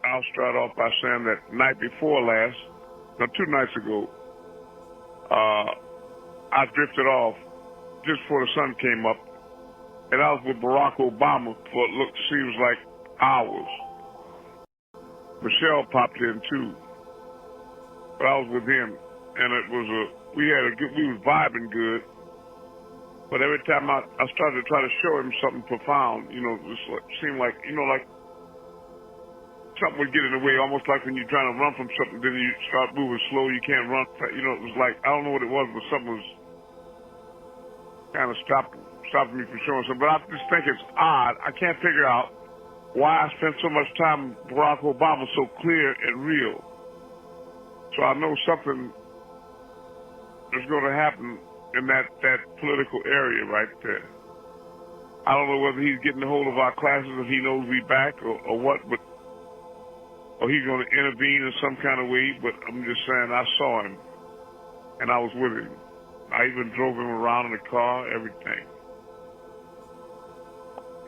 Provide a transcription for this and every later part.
I'll start off by saying that night before last, no, 2 nights ago, I drifted off just before the sun came up, and I was with Barack Obama for what seems like hours. Michelle popped in too, but I was with him, and it was we was vibing good. But every time I started to try to show him something profound, it seemed like, like something would get in the way, almost like when you're trying to run from something, then you start moving slow, you can't run. It was like, I don't know what it was, but something was kind of stopping me from showing something. But I just think it's odd. I can't figure out why I spent so much time with Barack Obama so clear and real. So I know something is going to happen in that political area right there. I don't know whether he's getting a hold of our classes if he knows we back or what, or he's going to intervene in some kind of way, but I'm just saying I saw him, and I was with him. I even drove him around in the car, everything.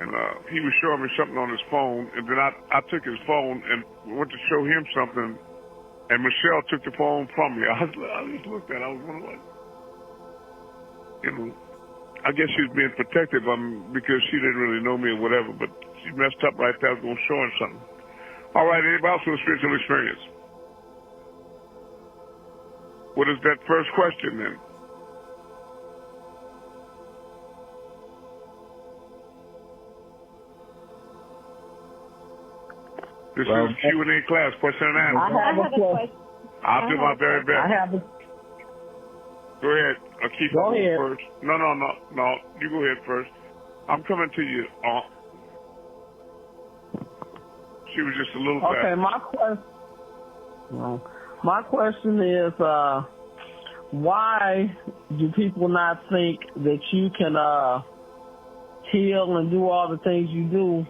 And he was showing me something on his phone, and then I took his phone and went to show him something, and Michelle took the phone from me. I just looked at it. I was wondering, I guess she was being protective of me because she didn't really know me or whatever, but she messed up right there. I was going to show her something. All right, anybody else with a spiritual experience? What is that first question then? This is Q&A class, question and answer. I have a question. I'll do my very best. Go ahead. Go ahead. First. No. You go ahead first. I'm coming to you. She was just a little fast. Okay, my question is, why do people not think that you can heal and do all the things you do,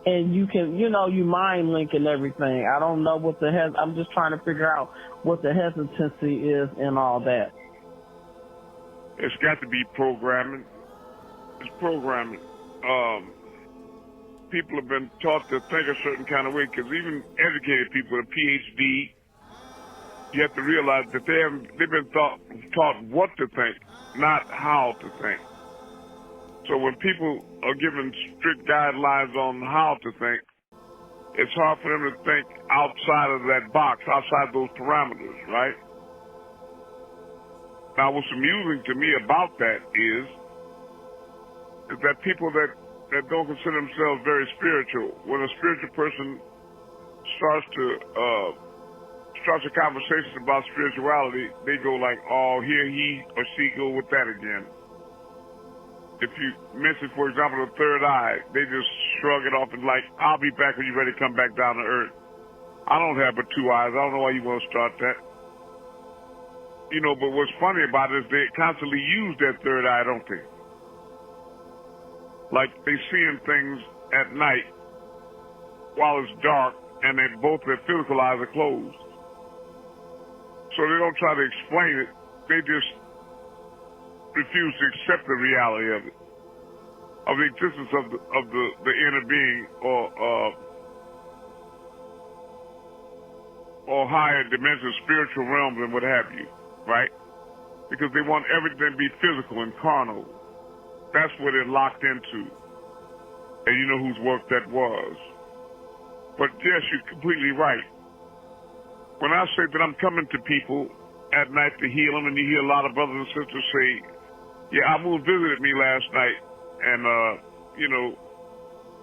and you can, you mind link and everything? I don't know what I'm just trying to figure out what the hesitancy is and all that. It's got to be programming. It's programming. People have been taught to think a certain kind of way, because even educated people with a PhD, you have to realize that they've been taught what to think, not how to think. So when people are given strict guidelines on how to think, it's hard for them to think outside of that box, outside those parameters, right? Now, what's amusing to me about that is that people that don't consider themselves very spiritual, when a spiritual person starts a conversation about spirituality, they go like, oh, here he or she go with that again. If you mention, for example, the third eye, they just shrug it off and like, I'll be back when you're ready to come back down to earth. I don't have but 2 eyes. I don't know why you want to start that. But what's funny about it is they constantly use that third eye, don't they? Like they seeing things at night while it's dark, and both their physical eyes are closed. So they don't try to explain it. They just refuse to accept the reality of it, of the existence of the inner being or higher dimensions, spiritual realms, and what have you. Right? Because they want everything to be physical and carnal. That's what they're locked into. And you know whose work that was. But yes, you're completely right. When I say that I'm coming to people at night to heal them, and you hear a lot of brothers and sisters say, yeah, Amun visited me last night, and,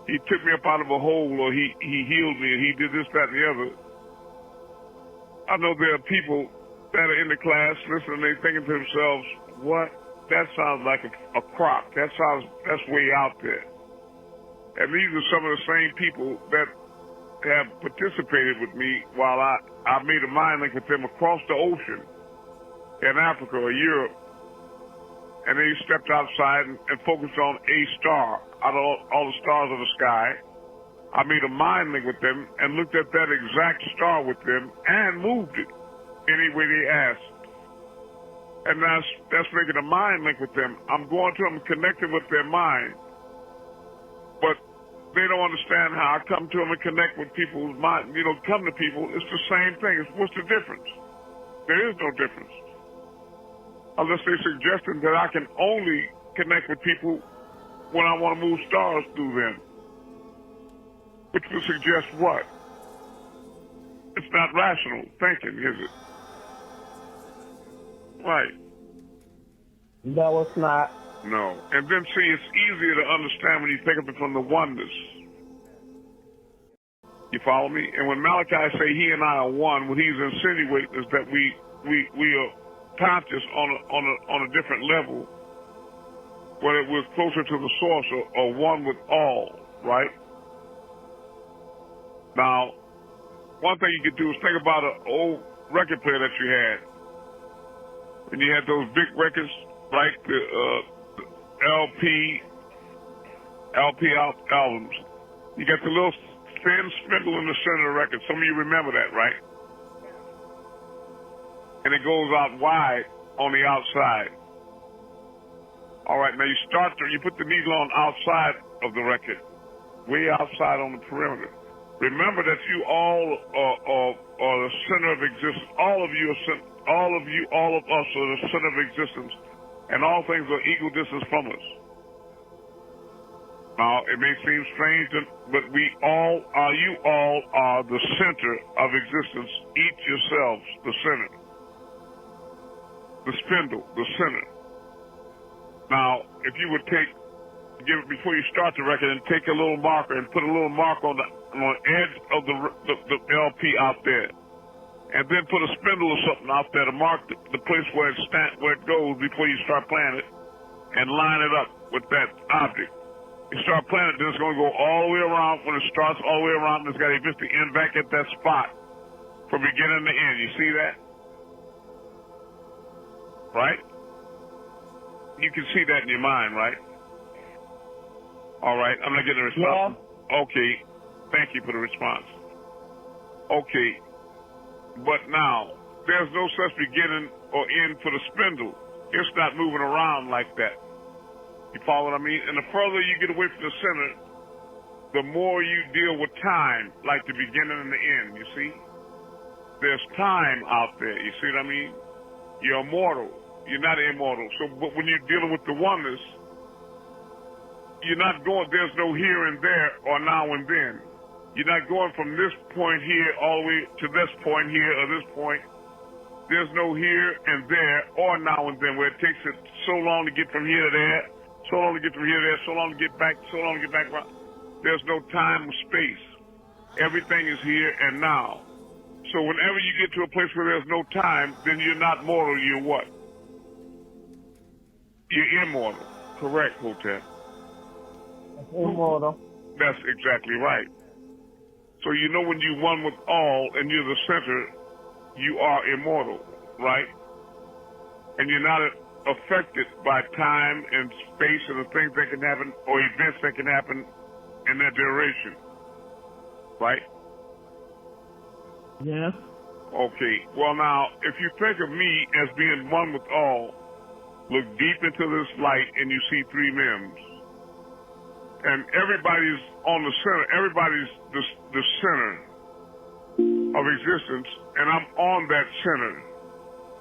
he took me up out of a hole, or he healed me, and he did this, that, and the other. I know there are people that are in the class listening, they thinking to themselves, what? That sounds like a crock. That's way out there. And these are some of the same people that have participated with me while I made a mind link with them across the ocean in Africa or Europe. And they stepped outside and focused on a star out of all the stars of the sky. I made a mind link with them and looked at that exact star with them and moved it any way they asked. And that's making a mind link with them. I'm going to them, connecting with their mind. But they don't understand how I come to them and connect with people's mind, come to people. It's the same thing. What's the difference? There is no difference. Unless they're suggesting that I can only connect with people when I want to move stars through them. Which would suggest what? It's not rational thinking, is it? Right. No, it's not. No. And then, see, it's easier to understand when you think of it from the oneness. You follow me? And when Malachi say he and I are one, what he's insinuating is that we are conscious on a different level, whether we're closer to the source or one with all, right? Now, one thing you could do is think about an old record player that you had. When you had those big records, like the LP albums, you got the little thin spindle in the center of the record. Some of you remember that, right? And it goes out wide on the outside. All right, now you put the needle on outside of the record, way outside on the perimeter. Remember that you all are the center of existence. All of us are the center of existence, and all things are equal distance from us. Now, it may seem strange, but you all are the center of existence, each yourselves, the center. The spindle, the center. Now, if you would before you start the record, and take a little marker and put a little mark on the edge of the LP out there, and then put a spindle or something out there to mark the place where it goes before you start playing it, and line it up with that object. You start playing it, then it's going to go all the way around. When it starts all the way around, it's got to eventually end back at that spot from beginning to end. You see that? Right? You can see that in your mind, right? All right, I'm not getting a response. Yeah. Okay, thank you for the response. Okay, but now, there's no such beginning or end for the spindle. It's not moving around like that. You follow what I mean? And the further you get away from the center, the more you deal with time, like the beginning and the end, you see? There's time out there, you see what I mean? You're immortal. You're not immortal. But when you're dealing with the oneness, you're not going, there's no here and there or now and then. You're not going from this point here all the way to this point here or this point. There's no here and there or now and then, where it takes it so long to get from here to there, so long to get from here to there, so long to get back, so long to get back. There's no time or space. Everything is here and now. So whenever you get to a place where there's no time, then you're not mortal, you're what? You're immortal. Correct, Hotep. Immortal. That's exactly right. So you know when you're one with all and you're the center, you are immortal, right? And you're not affected by time and space and the things that can happen or events that can happen in that duration, right? Yes. Okay. Well, now, if you think of me as being one with all, look deep into this light and you see three limbs. And everybody's on the center. Everybody's the center of existence, and I'm on that center.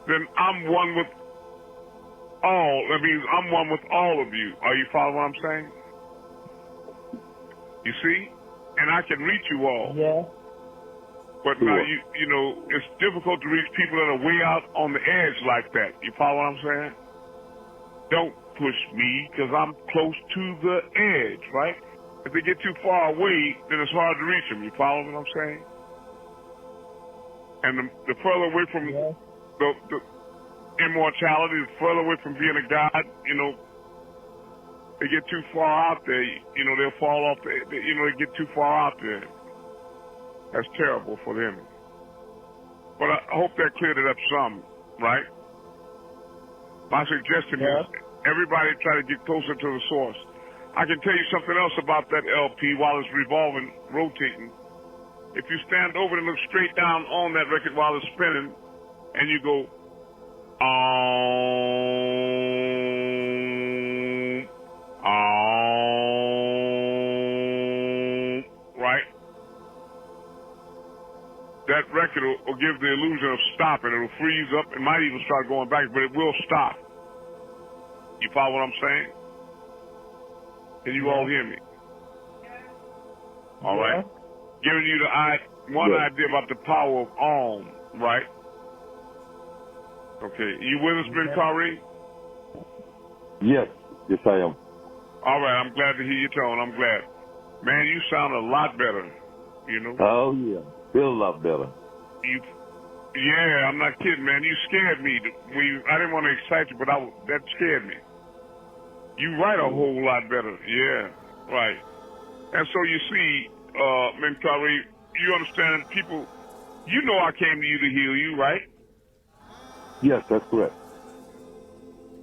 Then I'm one with all. That means I'm one with all of you. Are you following what I'm saying? You see? And I can reach you all. Yeah. But now, you know, it's difficult to reach people that are way out on the edge like that. You follow what I'm saying? Don't push me, because I'm close to the edge, right? If they get too far away, then it's hard to reach them. You follow what I'm saying? And the further away from the immortality, the further away from being a god, you know, they get too far out there, you know, they'll fall off, they get too far out there. That's terrible for them. But I hope that cleared it up some, right? My suggestion is everybody try to get closer to the source. I can tell you something else about that LP while it's revolving, rotating. If you stand over and look straight down on that record while it's spinning, and you go, that record will give the illusion of stopping. It'll freeze up. It might even start going back, but it will stop. You follow what I'm saying? Can you all hear me? All right. Giving you one idea about the power of Om, right? Okay. You with us, Ben Kari? Yes. Yes, I am. All right. I'm glad to hear your tone. I'm glad. Man, you sound a lot better, you know? Oh, yeah. Feel a lot better. Yeah, I'm not kidding, man. You scared me. I didn't want to excite you, but that scared me. You write a whole lot better. Yeah, right. And so you see, Menkari, you understand people, you know I came to you to heal you, right? Yes, that's correct.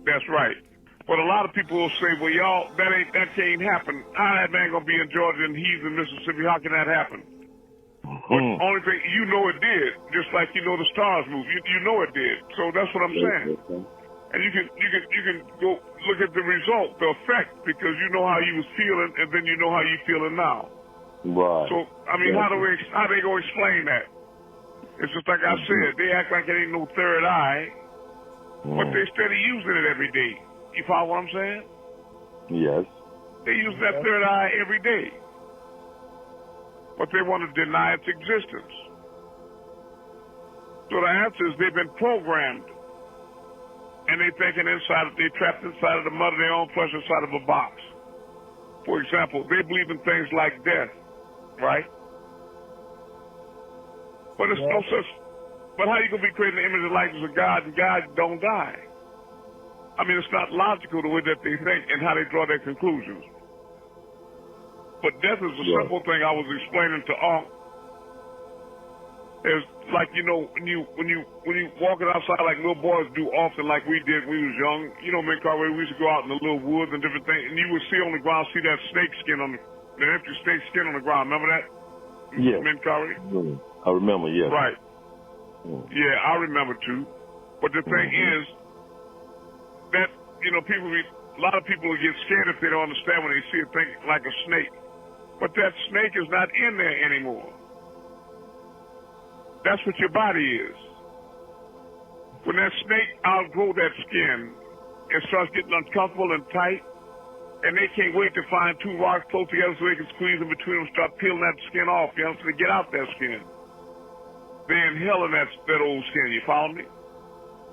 That's right. But a lot of people will say, well, y'all, that can't happen. How that man gonna be in Georgia and he's in Mississippi? How can that happen? But only thing, you know it did, just like you know the stars move. You know it did. So that's what I'm saying. And you can go look at the result, the effect, because you know how you was feeling, and then you know how you feeling now. Right. So I mean, how they gonna explain that? It's just like I said, they act like it ain't no third eye, but they steady using it every day. You follow what I'm saying? Yes. They use that third eye every day, but they want to deny its existence. So the answer is they've been programmed. And they thinking they trapped inside of the mud of their own flesh inside of a box. For example, they believe in things like death, right? But it's no such. But how you gonna be creating the image and likeness of God and God don't die? I mean, it's not logical the way that they think and how they draw their conclusions. But death is a simple thing I was explaining to Unc. It's like, you know, when you walking outside like little boys do often, like we did when we was young. You know, we used to go out in the little woods and different things, and you would see on the ground, see that snake skin the empty snake skin on the ground. Remember that? Yeah. I remember. Yes. Right. Yeah, I remember too. But the thing is that, you know, a lot of people will get scared if they don't understand when they see a thing like a snake. But that snake is not in there anymore. That's what your body is. When that snake outgrow that skin, it starts getting uncomfortable and tight, and they can't wait to find two rocks close together so they can squeeze in between them, start peeling that skin off, you know, so they get out that skin. They're inhaling that old skin, you follow me?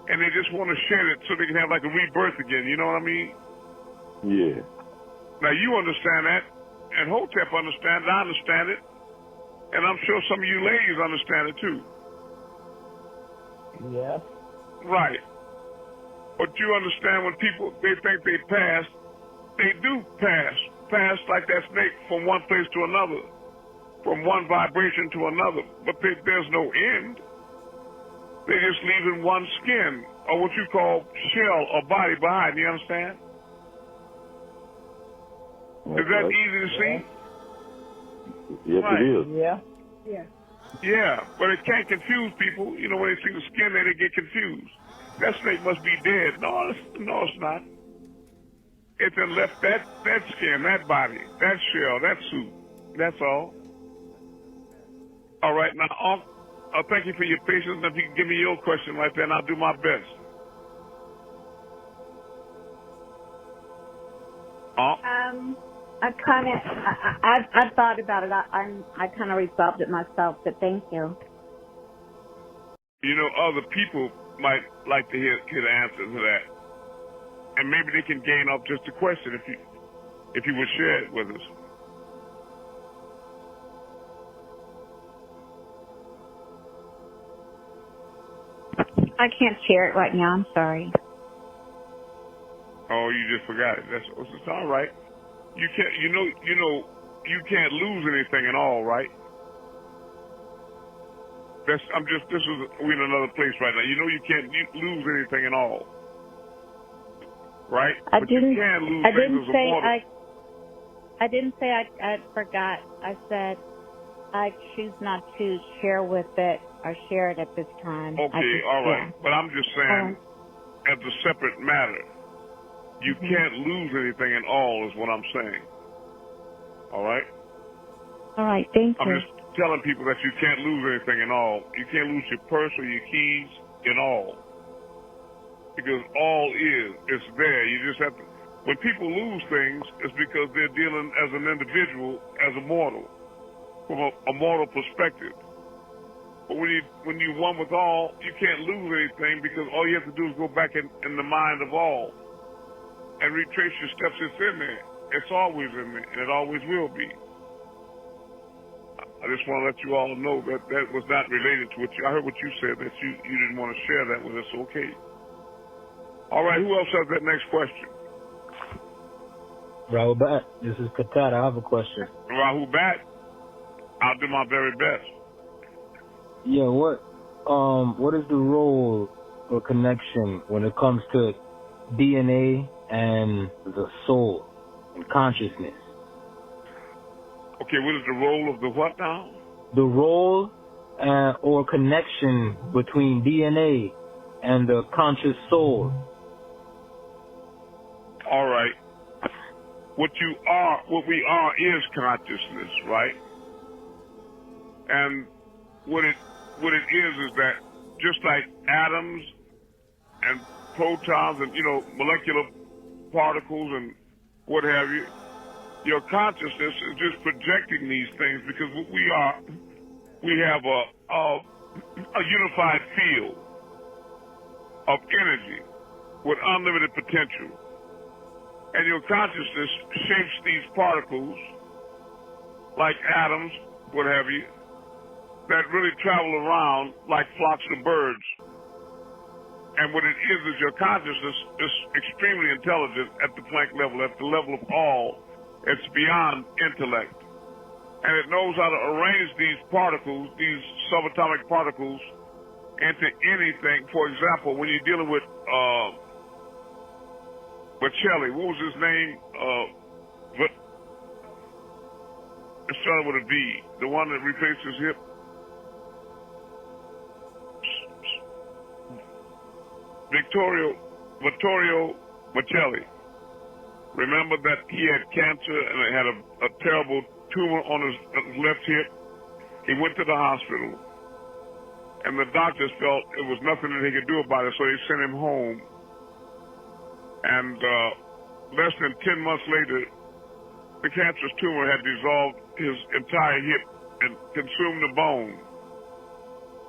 And they just want to shed it so they can have like a rebirth again, you know what I mean? Yeah. Now you understand that, and Hotep understands, I understand it. And I'm sure some of you ladies understand it too. Yeah. Right. But you understand when people, they think they pass, they do pass. Pass like that snake from one place to another, from one vibration to another. But there's no end. They're just leaving one skin, or what you call shell or body behind, you understand? Is that easy to see? Yes, right. It is. Yeah. Yeah, but it can't confuse people. You know, when they see the skin there, they get confused. That snake must be dead. No, it's not. It then left that skin, that body, that shell, that suit. That's all. All right, now, I'll thank you for your patience. If you can give me your question right there, and I'll do my best. I thought about it. I kind of resolved it myself, but thank you. You know, other people might like to hear the answer to that, and maybe they can gain off just a question if you would share it with us. I can't share it right now. I'm sorry. Oh, you just forgot it. It's all right. You can't. You know. You can't lose anything at all, right? This is we're in another place right now. You know, you can't lose anything at all, right? I but didn't. You can lose I didn't things say I didn't say I forgot. I said I choose not to share with it or share it at this time. Okay, all right. Yeah. But I'm just saying, as a separate matter, you can't lose anything at all, is what I'm saying. All right? All right, thank you. telling people that you can't lose anything in all. You can't lose your purse or your keys in all. Because all it's there. You just have to, when people lose things, it's because they're dealing as an individual, as a mortal, from a mortal perspective. But when you one with all, you can't lose anything because all you have to do is go back in the mind of all and retrace your steps. It's in there. It's always in there, and it always will be. I just want to let you all know that that was not related to what I heard what you said, that you didn't want to share that with us. Okay. All right, who else has that next question? Rahul Bat, this is Katat. I have a question. Rahul Bat, I'll do my very best. Yeah, what is the role or connection when it comes to DNA and the soul and consciousness? Okay, what is the role of the what now? The role or connection between DNA and the conscious soul. All right. What we are is consciousness, right? And what it is that just like atoms and protons and, molecular particles and what have you, your consciousness is just projecting these things because what we have a unified field of energy with unlimited potential. And your consciousness shapes these particles like atoms, what have you, that really travel around like flocks of birds. And what it is your consciousness is extremely intelligent at the Planck level, at the level of all. It's beyond intellect. And it knows how to arrange these particles, these subatomic particles, into anything. For example, when you're dealing with Bocelli, what was his name? It started with a V. The one that replaced his hip. Vittorio Bocelli. Remember that he had cancer and it had a terrible tumor on his left hip. He went to the hospital, and the doctors felt it was nothing that he could do about it, so they sent him home. And less than 10 months later, the cancerous tumor had dissolved his entire hip and consumed the bone.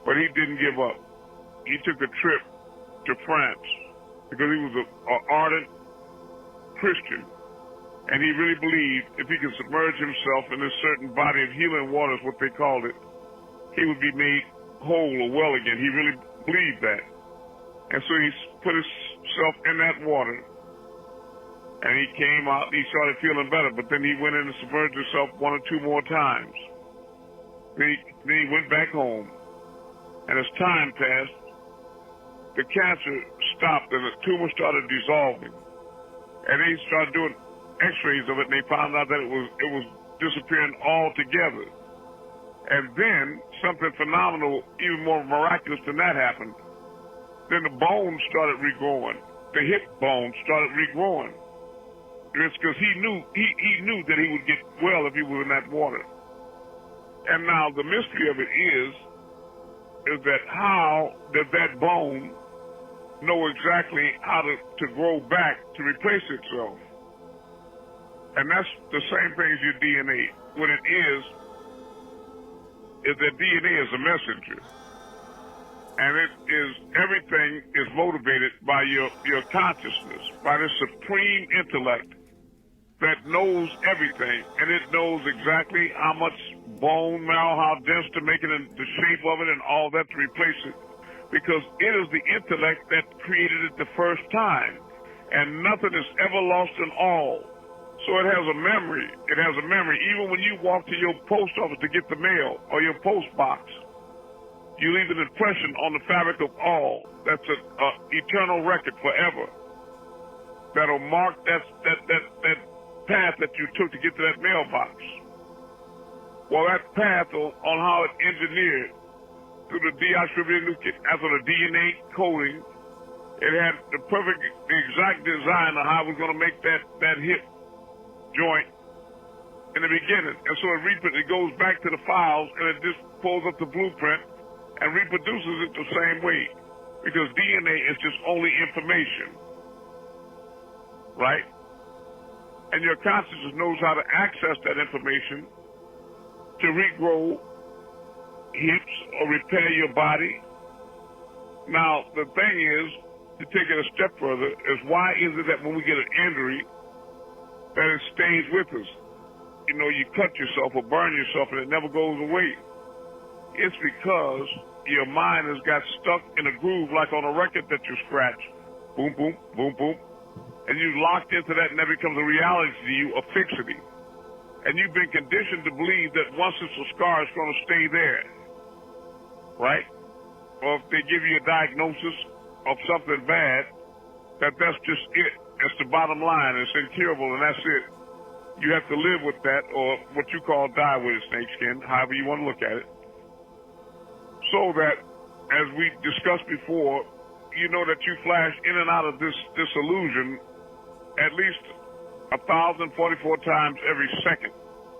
But he didn't give up. He took a trip to France because he was an ardent Christian. And he really believed if he could submerge himself in this certain body of healing waters, what they called it, he would be made whole or well again. He really believed that. And so he put himself in that water, and he came out, and he started feeling better, but then he went in and submerged himself 1 or 2 more times. Then he went back home, and as time passed, the cancer stopped, and the tumor started dissolving. And they started doing x-rays of it, and they found out that it was disappearing altogether. And then something phenomenal, even more miraculous than that happened. Then the bones started regrowing. The hip bones started regrowing. It's because he knew that he would get well if he was in that water. And now the mystery of it is that how did that bone know exactly how to grow back to replace itself? And that's the same thing as your DNA. What it is that DNA is a messenger. And everything is motivated by your consciousness, by this supreme intellect that knows everything. And it knows exactly how much bone marrow, how dense to make it, and the shape of it, and all that to replace it. Because it is the intellect that created it the first time. And nothing is ever lost in all. So it has a memory. It has a memory. Even when you walk to your post office to get the mail or your post box, you leave an impression on the fabric of all. That's an eternal record forever. That'll mark that path that you took to get to that mailbox. Well, that path on how it engineered through the deoxyribonucleic acid, the DNA coding, it had the exact design of how it was going to make that hip joint in the beginning. And so it goes back to the files, and it just pulls up the blueprint and reproduces it the same way. Because DNA is just only information, right? And your consciousness knows how to access that information to regrow hips or repair your body. Now, the thing is, to take it a step further, is why is it that when we get an injury, that it stays with us? You know, you cut yourself or burn yourself and it never goes away. It's because your mind has got stuck in a groove like on a record that you scratch. Boom, boom, boom, boom. And you locked into that and that becomes a reality to you, a fixity. And you've been conditioned to believe that once it's a scar, it's going to stay there. Right? Or if they give you a diagnosis of something bad, that's just it. That's the bottom line. It's incurable and that's it. You have to live with that, or what you call die with it, snakeskin, however you want to look at it. So that, as we discussed before, you know that you flash in and out of this illusion at least 1,044 times every second.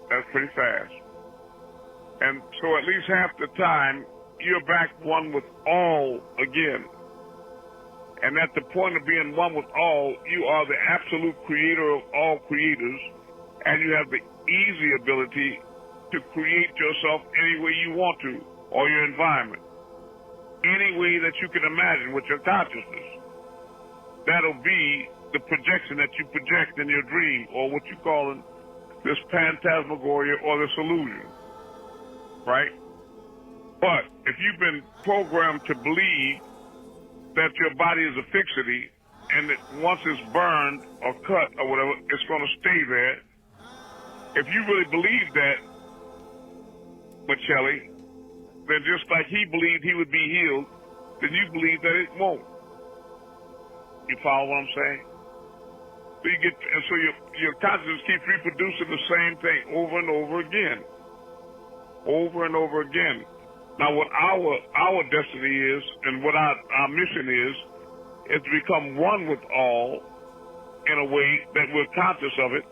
That's pretty fast. And so at least half the time, you're back one with all again. And at the point of being one with all, you are the absolute creator of all creators, and you have the easy ability to create yourself any way you want to, or your environment, any way that you can imagine with your consciousness. That'll be the projection that you project in your dream, or what you call this phantasmagoria or this illusion, right? But if you've been programmed to believe that your body is a fixity, and that once it's burned or cut or whatever, it's going to stay there, if you really believe that, Michelli, then just like he believed he would be healed, then you believe that it won't. You follow what I'm saying? So your consciousness keeps reproducing the same thing over and over again. Over and over again. Now what our destiny is, and what our mission is to become one with all in a way that we're conscious of it,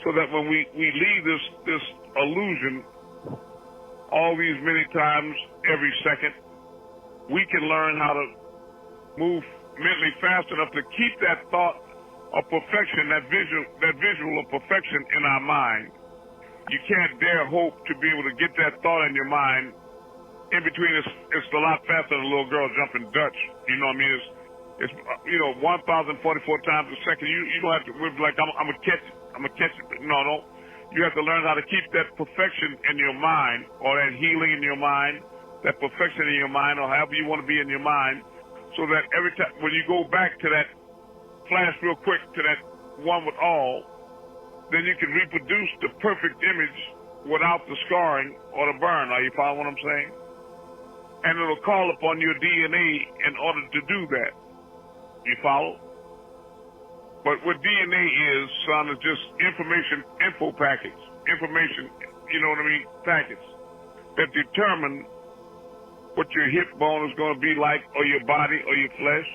so that when we leave this illusion all these many times every second, we can learn how to move mentally fast enough to keep that thought of perfection, that visual of perfection in our mind. You can't dare hope to be able to get that thought in your mind. In between, it's a lot faster than a little girl jumping Dutch. You know what I mean? It's 1,044 times a second. You don't have to like I'm gonna catch it. I'm gonna catch it. No. You have to learn how to keep that perfection in your mind, or that healing in your mind, that perfection in your mind, or however you want to be in your mind, so that every time when you go back to that, flash real quick to that one with all, then you can reproduce the perfect image without the scarring or the burn. Are you following what I'm saying? And it'll call upon your DNA in order to do that. You follow? But what DNA is, son, is just info packets. Information, you know what I mean, packets that determine what your hip bone is going to be like, or your body, or your flesh.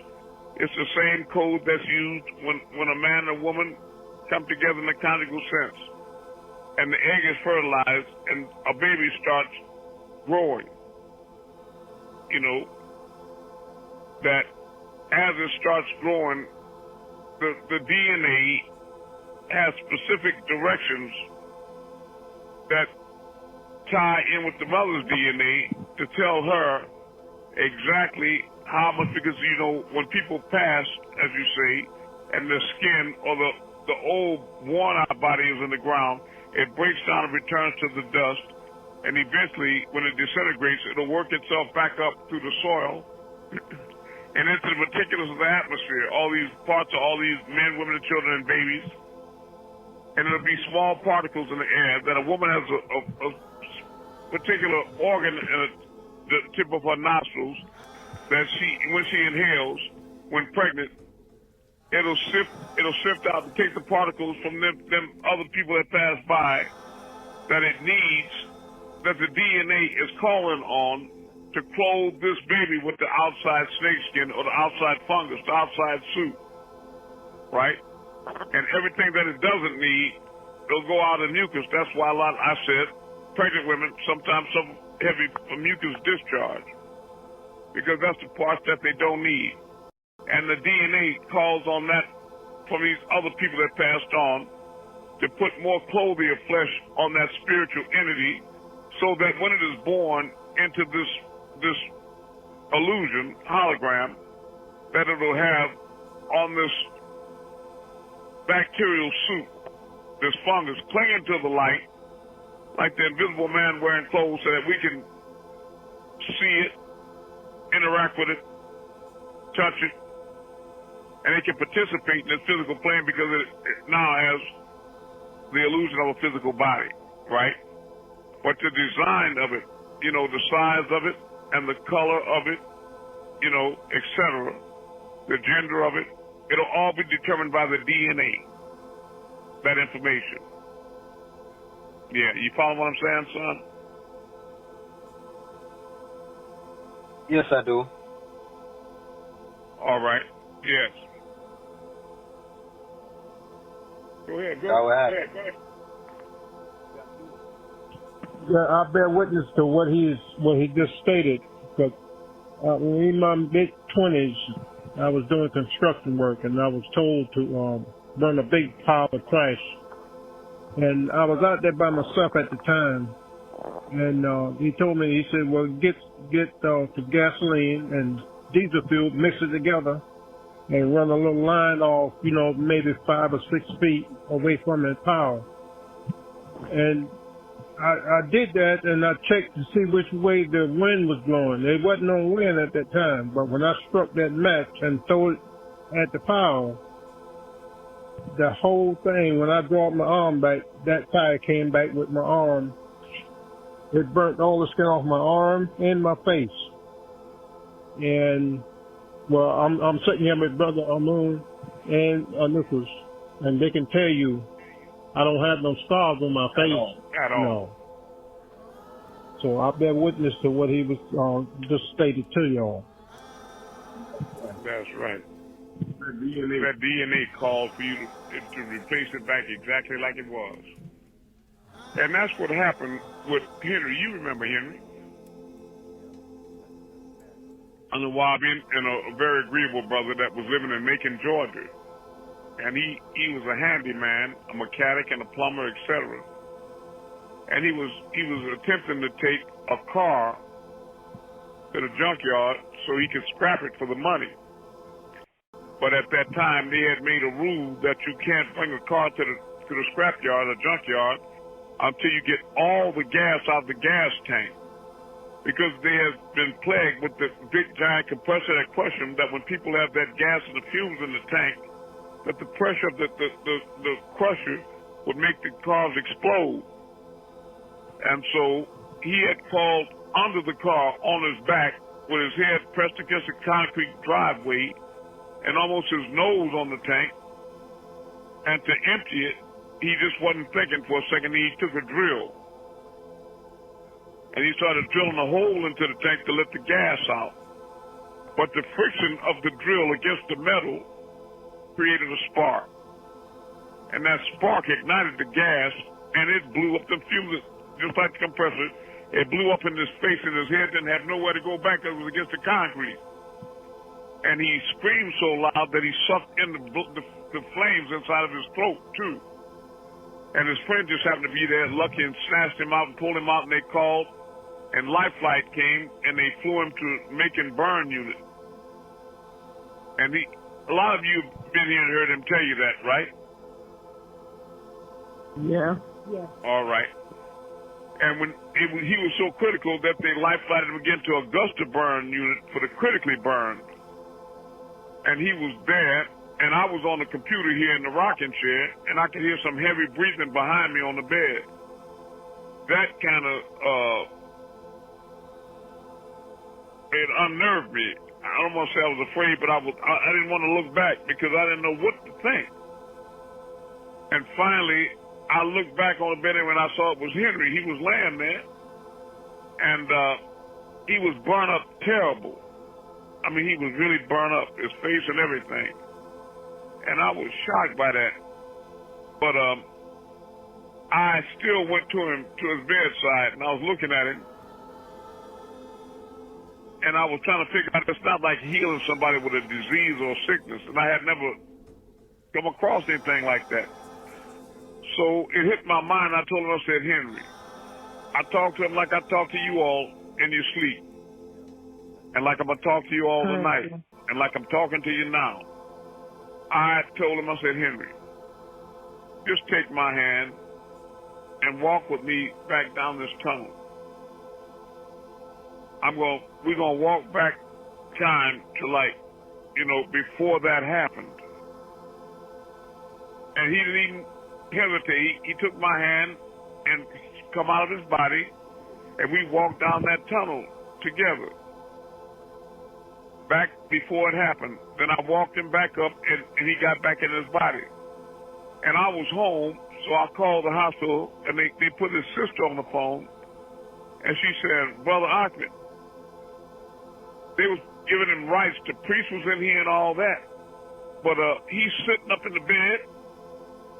It's the same code that's used when a man and a woman come together in the conjugal sense. And the egg is fertilized, and a baby starts growing. You know, that as it starts growing, the DNA has specific directions that tie in with the mother's DNA to tell her exactly how much, because, you know, when people pass, as you say, and the skin or the old worn-out body is in the ground, it breaks down and returns to the dust, and eventually, when it disintegrates, it'll work itself back up through the soil and into the particulars of the atmosphere, all these parts of all these men, women, and children, and babies. And it'll be small particles in the air that a woman has a particular organ in the tip of her nostrils that when she inhales, when pregnant, it'll sift out and take the particles from them other people that pass by that it needs, that the DNA is calling on to clothe this baby with the outside snakeskin or the outside fungus, the outside suit, right? And everything that it doesn't need, it'll go out in mucus. That's why I said, pregnant women sometimes suffer heavy from mucus discharge, because that's the parts that they don't need. And the DNA calls on that from these other people that passed on to put more clothing of flesh on that spiritual entity, so that when it is born into this illusion, hologram, that it'll have on this bacterial suit, this fungus, clinging to the light, like the invisible man wearing clothes, so that we can see it, interact with it, touch it, and it can participate in this physical plane, because it now has the illusion of a physical body, right? But the design of it, you know, the size of it and the color of it, you know, etc., the gender of it, it'll all be determined by the DNA, that information. Yeah, you follow what I'm saying, son? Yes, I do. All right. Yes. Go ahead. Go ahead. Yeah, I bear witness to what he just stated. Because in my mid-20s, I was doing construction work, and I was told to run a big pile of trash. And I was out there by myself at the time, and he told me, he said, well, get some gasoline and diesel fuel, mix it together, and run a little line off, you know, maybe 5 or 6 feet away from the pile. And I did that, and I checked to see which way the wind was blowing. There wasn't no wind at that time, but when I struck that match and threw it at the pile, the whole thing, when I brought my arm back, that fire came back with my arm. It burnt all the skin off my arm and my face. And, well, I'm sitting here with Brother Amun and Nicholas, and they can tell you I don't have no scars on my face. At all. No. So I bear witness to what he was just stated to y'all. That's right. That DNA called for you to replace it back exactly like it was. And that's what happened with Henry. You remember Henry? On the Wabi, and a very agreeable brother that was living in Macon, Georgia. And he was a handyman, a mechanic, and a plumber, etc. And he was attempting to take a car to the junkyard so he could scrap it for the money. But at that time, they had made a rule that you can't bring a car to the scrapyard or junkyard until you get all the gas out of the gas tank. Because they have been plagued with the big giant compressor that crush them, that when people have that gas and the fumes in the tank, that the pressure of the crusher would make the cars explode. And so he had crawled under the car on his back with his head pressed against a concrete driveway and almost his nose on the tank. And to empty it, he just wasn't thinking for a second. He took a drill. And he started drilling a hole into the tank to let the gas out. But the friction of the drill against the metal created a spark. And that spark ignited the gas, and it blew up the fumes, just like the compressor. It blew up in his face, and his head didn't have nowhere to go back because it was against the concrete. And he screamed so loud that he sucked in the flames inside of his throat, too. And his friend just happened to be there, lucky, and snatched him out and pulled him out, and they called, and Life Flight came, and they flew him to Macon Burn Unit. And a lot of you have been here and heard him tell you that, right? Yeah. Yes. All right. And when he was so critical that they Life Flighted him again to Augusta Burn Unit for the critically burned. And he was there, and I was on the computer here in the rocking chair, and I could hear some heavy breathing behind me on the bed. That kind of, it unnerved me. I don't want to say I was afraid, but I didn't want to look back because I didn't know what to think. And finally, I looked back on the bed, and when I saw it was Henry, he was laying there, and he was burned up terrible. I mean, he was really burned up, his face and everything. And I was shocked by that. But I still went to his bedside, and I was looking at him, and I was trying to figure out, it's not like healing somebody with a disease or sickness, and I had never come across anything like that. So it hit my mind. I told him, I said, Henry, I talked to him like I talk to you all in your sleep, and like I'm going to talk to you all tonight, and like I'm talking to you now. I told him, I said, Henry, just take my hand and walk with me back down this tunnel. We're going to walk back time to, like, before that happened. And he didn't even hesitate. He took my hand and come out of his body, and we walked down that tunnel together. Back before it happened. Then I walked him back up, and he got back in his body. And I was home, so I called the hospital, and they put his sister on the phone, and she said, Brother Ahmed, they was giving him rights. The priest was in here and all that. But he's sitting up in the bed,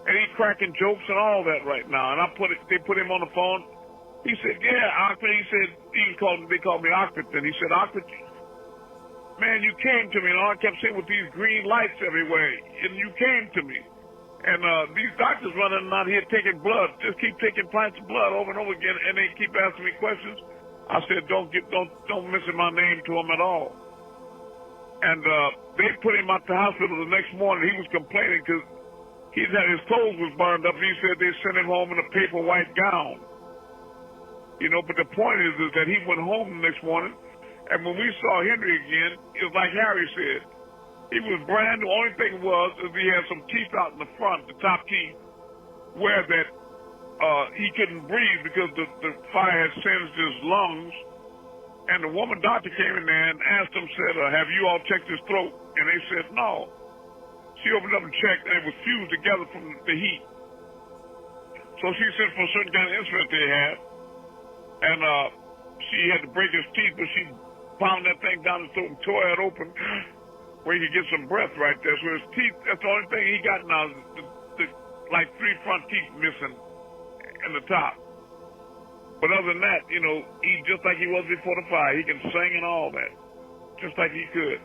and he's cracking jokes and all that right now. And they put him on the phone. He said, yeah, Ahmed. He said, they called me Ahmed. And he said, Ahmed, man, you came to me. And all I kept saying with these green lights everywhere, and you came to me. And these doctors running out here taking blood, just keep taking pints of blood over and over again, and they keep asking me questions. I said, don't mention my name to them at all. And they put him out the hospital the next morning. He was complaining because his clothes was burned up. And he said they sent him home in a paper white gown. But the point is that he went home the next morning, and when we saw Henry again, it was like Harry said. He was brand new. The only thing was he had some teeth out in the front, the top teeth, where that he couldn't breathe because the fire had singed his lungs. And the woman doctor came in there and asked him, said, have you all checked his throat? And they said, no. She opened up and checked, and it was fused together from the heat. So she sent for a certain kind of instrument they had, and she had to break his teeth, but she pounded that thing down his throat and tore it open where he could get some breath right there. So his teeth, that's the only thing he got now, is like 3 front teeth missing in the top. But other than that, he's just like he was before the fire. He can sing and all that, just like he could.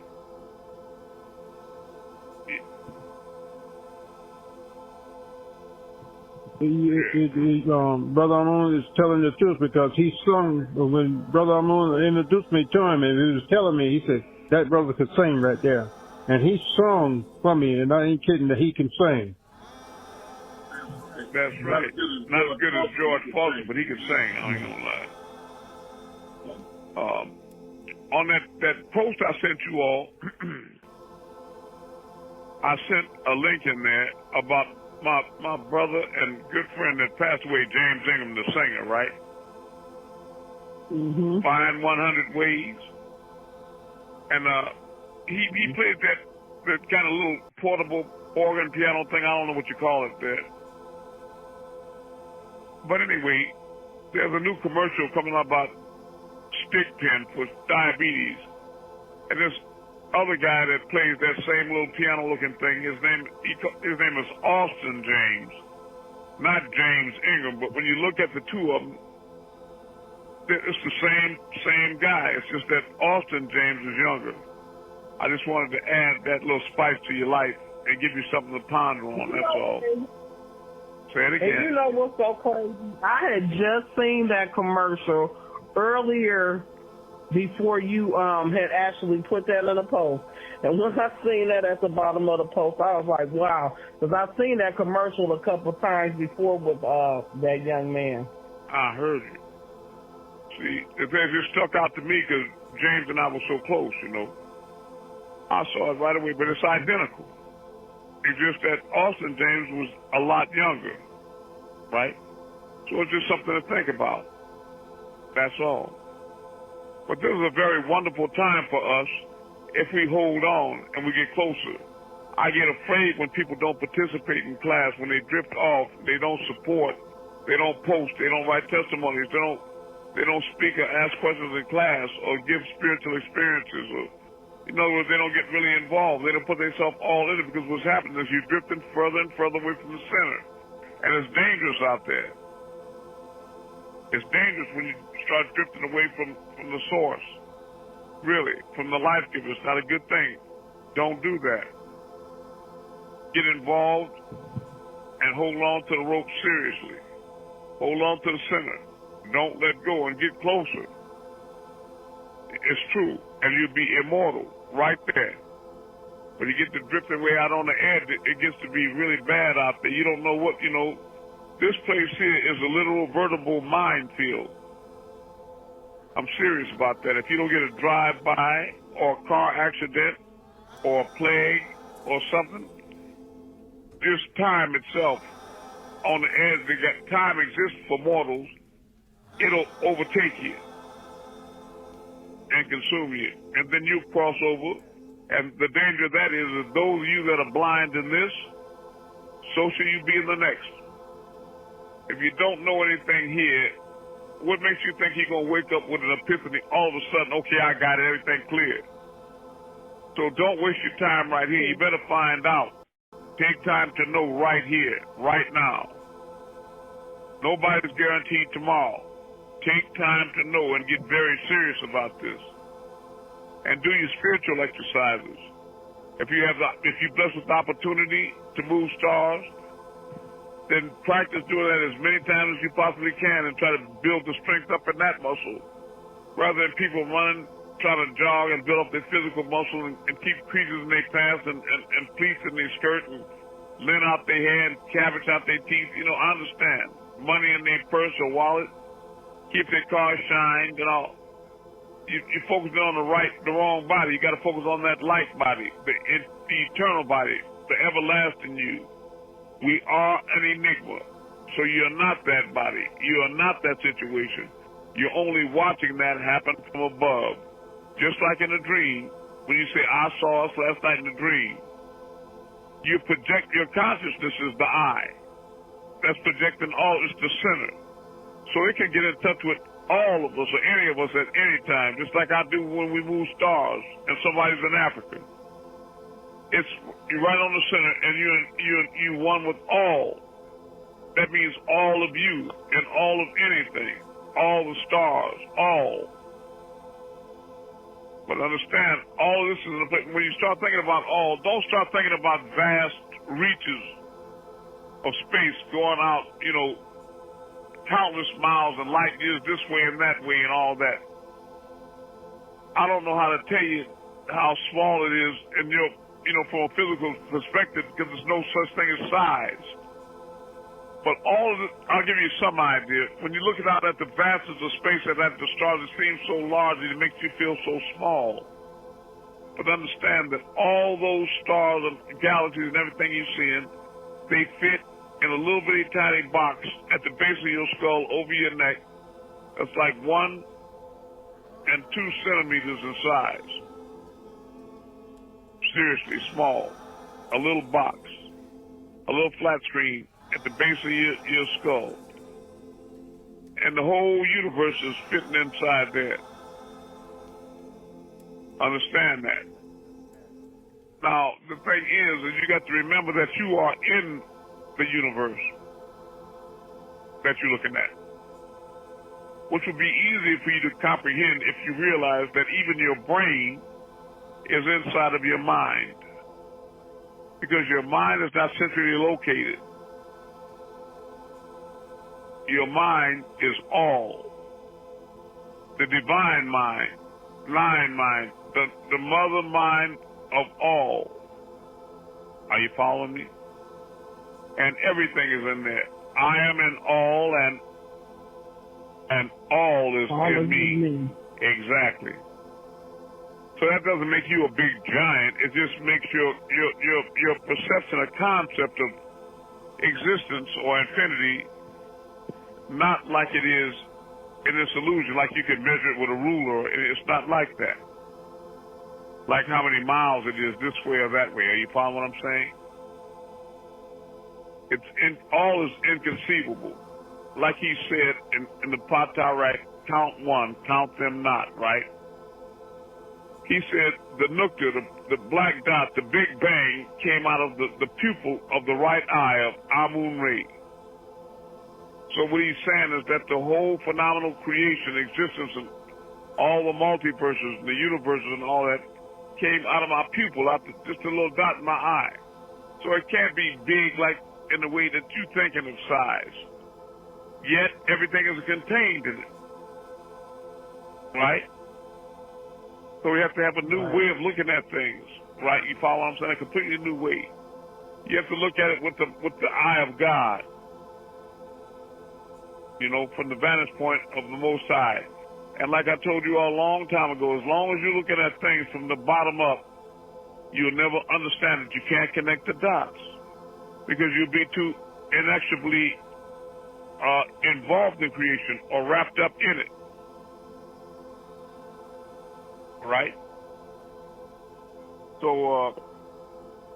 Brother Amun is telling the truth because he sung. When Brother Amun introduced me to him, and he was telling me, he said, that brother could sing right there. And he sung for me, and I ain't kidding that he can sing. That's right. Not as good as George Foster, but he can sing. I ain't gonna lie. On that post I sent you all, I sent a link in there about my brother and good friend that passed away, James Ingram, the singer, right? Mm-hmm. Find 100 Ways. And he played that kind of little portable organ piano thing. I don't know what you call it there. But anyway, there's a new commercial coming out about stick pen for diabetes. And this other guy that plays that same little piano-looking thing, his name is Austin James, not James Ingram. But when you look at the two of them, it's the same guy. It's just that Austin James is younger. I just wanted to add that little spice to your life and give you something to ponder on. That's all. Say it again. And you know what's so crazy? I had just seen that commercial earlier before you had actually put that in a post. And once I seen that at the bottom of the post, I was like, wow. Because I've seen that commercial a couple of times before with that young man. I heard you. See, it just stuck out to me because James and I were so close, I saw it right away, but it's identical. It's just that Austin James was a lot younger, right? So it's just something to think about. That's all. But this is a very wonderful time for us if we hold on and we get closer. I get afraid when people don't participate in class, when they drift off, they don't support, they don't post, they don't write testimonies, they don't speak or ask questions in class or give spiritual experiences. Or, in other words, they don't get really involved. They don't put themselves all in it because what's happening is you're drifting further and further away from the center. And it's dangerous out there. It's dangerous when you start drifting away from the source. Really, from the life giver. It's not a good thing. Don't do that. Get involved and hold on to the rope seriously. Hold on to the center. Don't let go and get closer. It's true. And you'll be immortal right there. When you get to drifting way out on the edge, it gets to be really bad out there. You don't know what, this place here is a literal vertebral minefield. I'm serious about that. If you don't get a drive-by or a car accident or a plague or something, this time itself on the edge, time exists for mortals, it'll overtake you and consume you. And then you cross over. And the danger of that is that those of you that are blind in this, so shall you be in the next. If you don't know anything here, what makes you think you're going to wake up with an epiphany all of a sudden, okay, I got it, everything clear. So don't waste your time right here. You better find out. Take time to know right here, right now. Nobody's guaranteed tomorrow. Take time to know and get very serious about this. And do your spiritual exercises. If you're blessed with the opportunity to move stars, then practice doing that as many times as you possibly can and try to build the strength up in that muscle. Rather than people running, trying to jog and build up their physical muscle and keep creases in their pants and pleats in their skirt and lint out their hair and cabbage out their teeth. I understand. Money in their purse or wallet, keep their car shined, You're focusing on the wrong body. You got to focus on that light body, the eternal body, the everlasting you. We are an enigma. So you're not that body. You are not that situation. You're only watching that happen from above. Just like in a dream, when you say, I saw us last night in a dream, you project your consciousness as the I. That's projecting it's the center. So it can get in touch with all of us or any of us at any time, just like I do when we move stars and somebody's in Africa. You're right on the center, and you're one with all. That means all of you and all of anything, all the stars, all. But understand, all of this is a place. When you start thinking about all, don't start thinking about vast reaches of space going out, countless miles and light years this way and that way and all that. I don't know how to tell you how small it is in from a physical perspective, because there's no such thing as size. But all of it, I'll give you some idea. When you look out at the vastness of space and at the stars, it seems so large and it makes you feel so small. But understand that all those stars and galaxies and everything you're seeing, they fit in a little bitty tiny box at the base of your skull over your neck that's like 1 and 2 centimeters in size. Seriously, small. A little box. A little flat screen at the base of your skull. And the whole universe is fitting inside there. Understand that. Now, the thing is you got to remember that you are in the universe that you're looking at, which would be easy for you to comprehend if you realize that even your brain is inside of your mind, because your mind is not centrally located. Your mind is all. The divine mind, line mind, the mother mind of all. Are you following me? And everything is in there. I am in all, and all is in me. Exactly. So that doesn't make you a big giant. It just makes your perception, a concept of existence or infinity, not like it is in this illusion, like you can measure it with a ruler. It's not like that. Like how many miles it is this way or that way. Are you following what I'm saying? All is inconceivable. Like he said in the Patarak, count one, count them not, right? He said the nukta, the black dot, the big bang came out of the pupil of the right eye of Amun-Rayay. So what he's saying is that the whole phenomenal creation, existence, and all the multiverses, and the universes, and all that came out of my pupil, out just a little dot in my eye. So it can't be big like in the way that you're thinking of size. Yet everything is contained in it. Right? So we have to have a new way of looking at things. Right? You follow what I'm saying? A completely new way. You have to look at it with the eye of God. You know, from the vantage point of the Most High. And like I told you all a long time ago, as long as you're looking at things from the bottom up, you'll never understand it. You can't connect the dots because you'll be too inextricably involved in creation or wrapped up in it. Right? So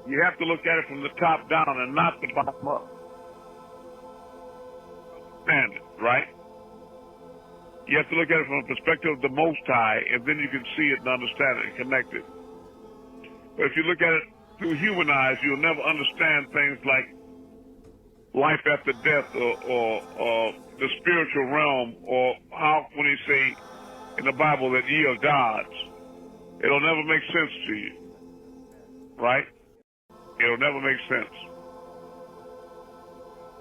you have to look at it from the top down and not the bottom up. Understand it, right? You have to look at it from the perspective of the Most High, and then you can see it and understand it and connect it. But if you look at it through human eyes, you'll never understand things like life after death or the spiritual realm, or how, when he say in the Bible that ye are gods, it'll never make sense to you. Right? It'll never make sense.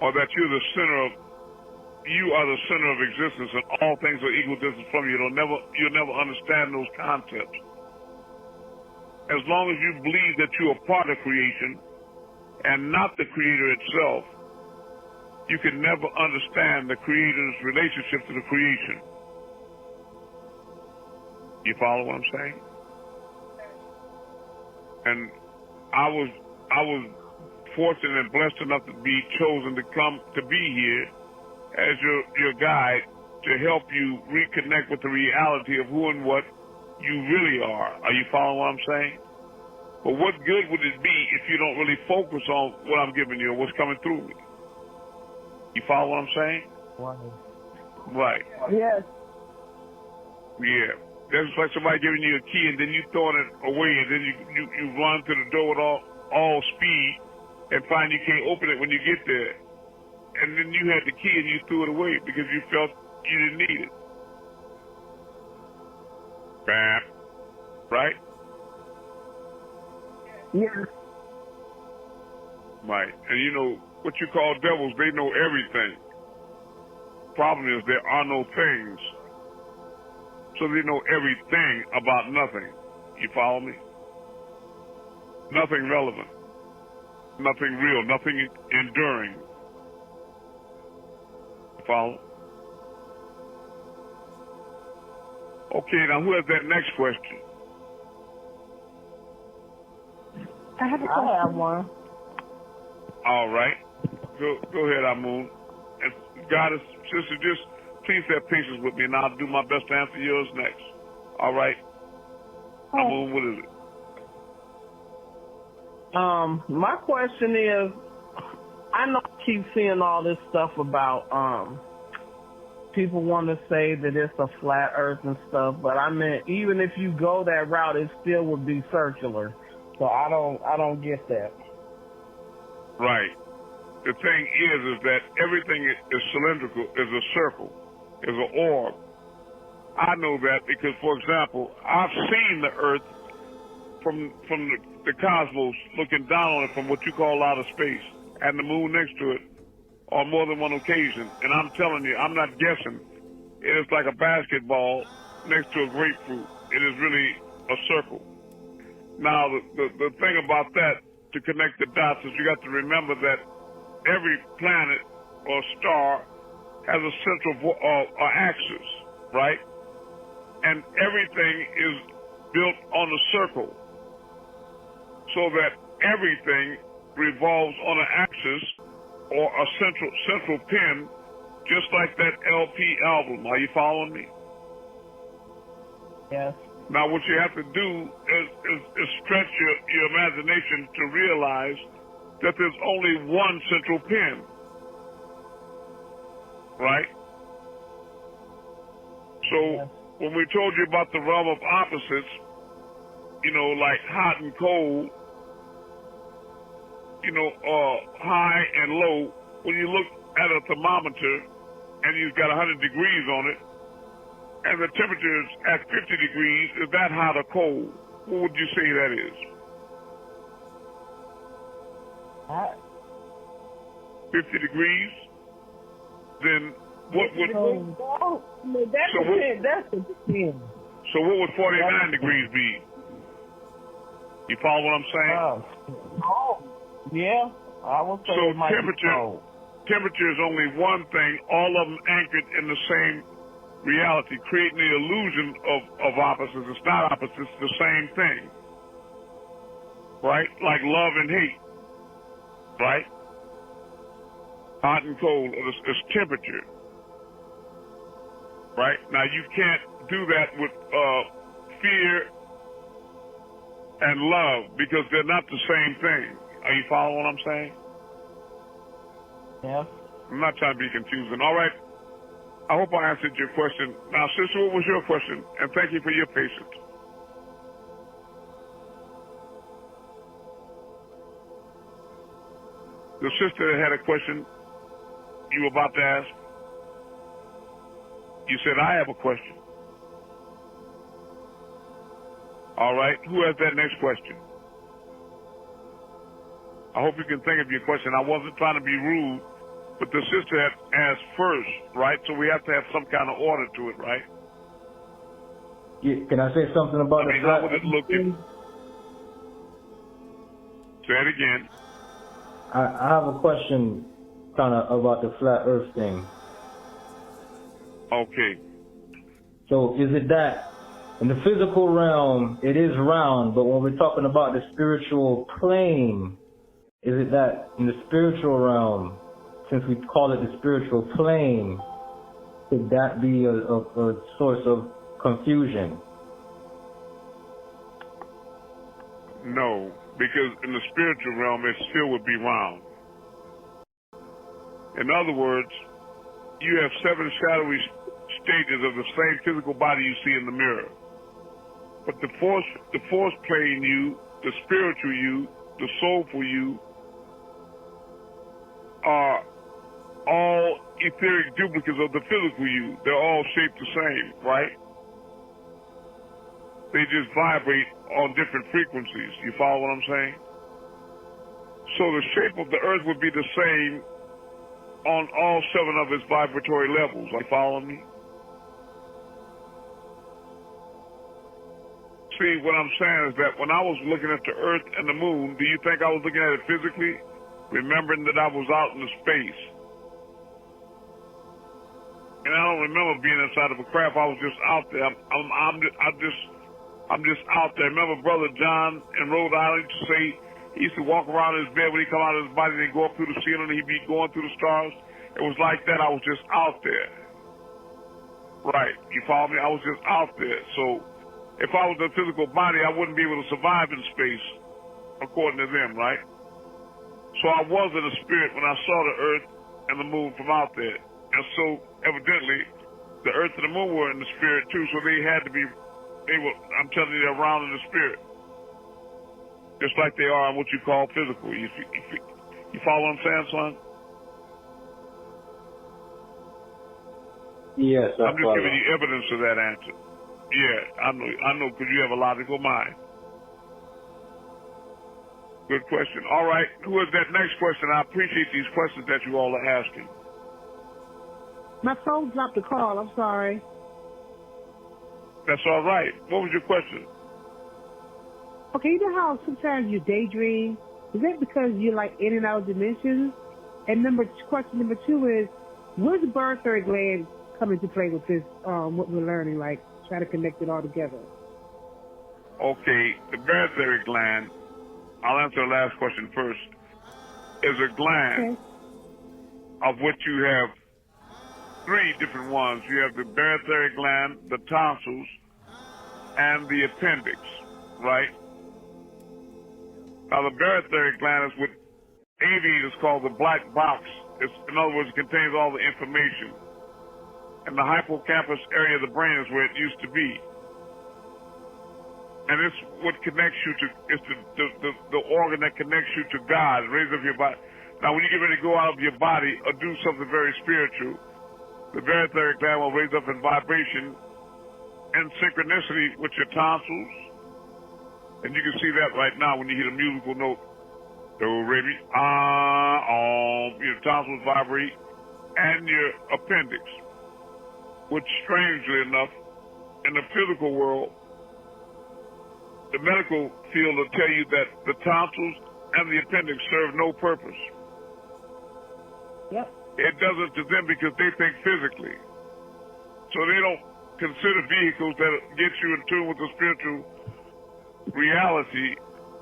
Or that you are the center of existence and all things are equal distance from you. You'll never understand those concepts. As long as you believe that you are part of creation and not the creator itself, you can never understand the creator's relationship to the creation. You follow what I'm saying? And I was fortunate and blessed enough to be chosen to come to be here as your guide to help you reconnect with the reality of who and what you really are. Are you following what I'm saying? But what good would it be if you don't really focus on what I'm giving you or what's coming through me? You follow what I'm saying? Right. Yes. Yeah. That's like somebody giving you a key and then you throwing it away and then you run to the door with all speed and find you can't open it when you get there. And then you had the key and you threw it away because you felt you didn't need it. Bam. Right? Yes. Right. And you know, what you call devils, they know everything. Problem is there are no things. So they know everything about nothing. You follow me? Nothing relevant. Nothing real. Nothing enduring. You follow? Okay, now who has that next question? I have one. All right. Go ahead, Amun. And God, sister, just please have patience with me, and I'll do my best to answer yours next. All right? Amun, what is it? My question is, I know I keep seeing all this stuff about people want to say that it's a flat earth and stuff, but I mean, even if you go that route, it still would be circular. So I don't get that. Right. The thing is that everything is cylindrical, is a circle, is an orb. I know that because, for example, I've seen the Earth from the cosmos, looking down on it from what you call outer space, and the moon next to it on more than one occasion. And I'm telling you, I'm not guessing. It is like a basketball next to a grapefruit. It is really a circle. Now, the thing about that, to connect the dots, is you got to remember that every planet or star has a central axis, right? And everything is built on a circle, so that everything revolves on an axis or a central pin, just like that LP album. Are you following me? Yes. Now, what you have to do is stretch your imagination to realize that there's only one central pin, right? So when we told you about the realm of opposites, you know, like hot and cold, you know, high and low, when you look at a thermometer, and you've got 100 degrees on it, and the temperature is at 50 degrees, is that hot or cold? What would you say that is? Hot. 50 degrees? Then what would... So what would 49 degrees be? You follow what I'm saying? Yeah, I would say so it might be cold. Temperature is only one thing, all of them anchored in the same reality, creating the illusion of opposites. It's not opposites, it's the same thing. Right? Like love and hate. Right? Hot and cold, it's temperature. Right? Now you can't do that with fear and love because they're not the same thing. Are you following what I'm saying? Yeah. I'm not trying to be confusing. All right. I hope I answered your question. Now, sister, what was your question? And thank you for your patience. The sister had a question you were about to ask. You said, I have a question. All right. Who has that next question? I hope you can think of your question. I wasn't trying to be rude, but the sister had asked first, right? So we have to have some kind of order to it, right? Yeah, can I say something about the how would it look if... Say it again. I have a question kind of about the flat earth thing. Okay. So is it that in the physical realm, it is round, but when we're talking about the spiritual plane, is it that in the spiritual realm, since we call it the spiritual plane, could that be a source of confusion? No, because in the spiritual realm, it still would be round. In other words, you have 7 shadowy stages of the same physical body you see in the mirror. But the force plane you, the spiritual you, the soulful you, are all etheric duplicates of the physical you. They're all shaped the same, right? They just vibrate on different frequencies. You follow what I'm saying? So the shape of the earth would be the same on all 7 of its vibratory levels. Are you following me? See, what I'm saying is that when I was looking at the earth and the moon, do you think I was looking at it physically? Remembering that I was out in the space. And I don't remember being inside of a craft. I was just out there. I'm just out there. Remember Brother John in Rhode Island used to say he used to walk around in his bed when he come out of his body and go up through the ceiling and he'd be going through the stars? It was like that. I was just out there. Right. You follow me? I was just out there. So if I was a physical body, I wouldn't be able to survive in space, according to them, right? So I was in the spirit when I saw the earth and the moon from out there. And so, evidently, the earth and the moon were in the spirit too, so they had to be, I'm telling you, they're around in the spirit. Just like they are on what you call physical. You follow what I'm saying, son? Yes, I'm just giving you evidence of that answer. Yeah, I know, because you have a logical mind. Good question. All right, who is that next question? I appreciate these questions that you all are asking. My phone dropped the call. I'm sorry. That's all right. What was your question? Okay, you know how sometimes you daydream? Is that because you're like in and out of dimensions? And question number 2 is, where's the barotheric gland come into play with this, what we're learning, like try to connect it all together? Okay, the barotheric gland, I'll answer the last question first, is a gland of which you have 3 different ones. You have the barotheric gland, the tonsils, and the appendix, right? Now, the barotheric gland is what aviators call the black box. In other words, it contains all the information. And the hippocampus area of the brain is where it used to be. And it's what connects you to, it's the organ that connects you to God, raise up your body. Now, when you get ready to go out of your body or do something very spiritual, the the barytheric gland will raise up in vibration and synchronicity with your tonsils. And you can see that right now when you hit a musical note. Do, re, mi, your tonsils vibrate, and your appendix, which strangely enough, in the physical world, the medical field will tell you that the tonsils and the appendix serve no purpose. Yep. It doesn't to them because they think physically. So they don't consider vehicles that get you in tune with the spiritual reality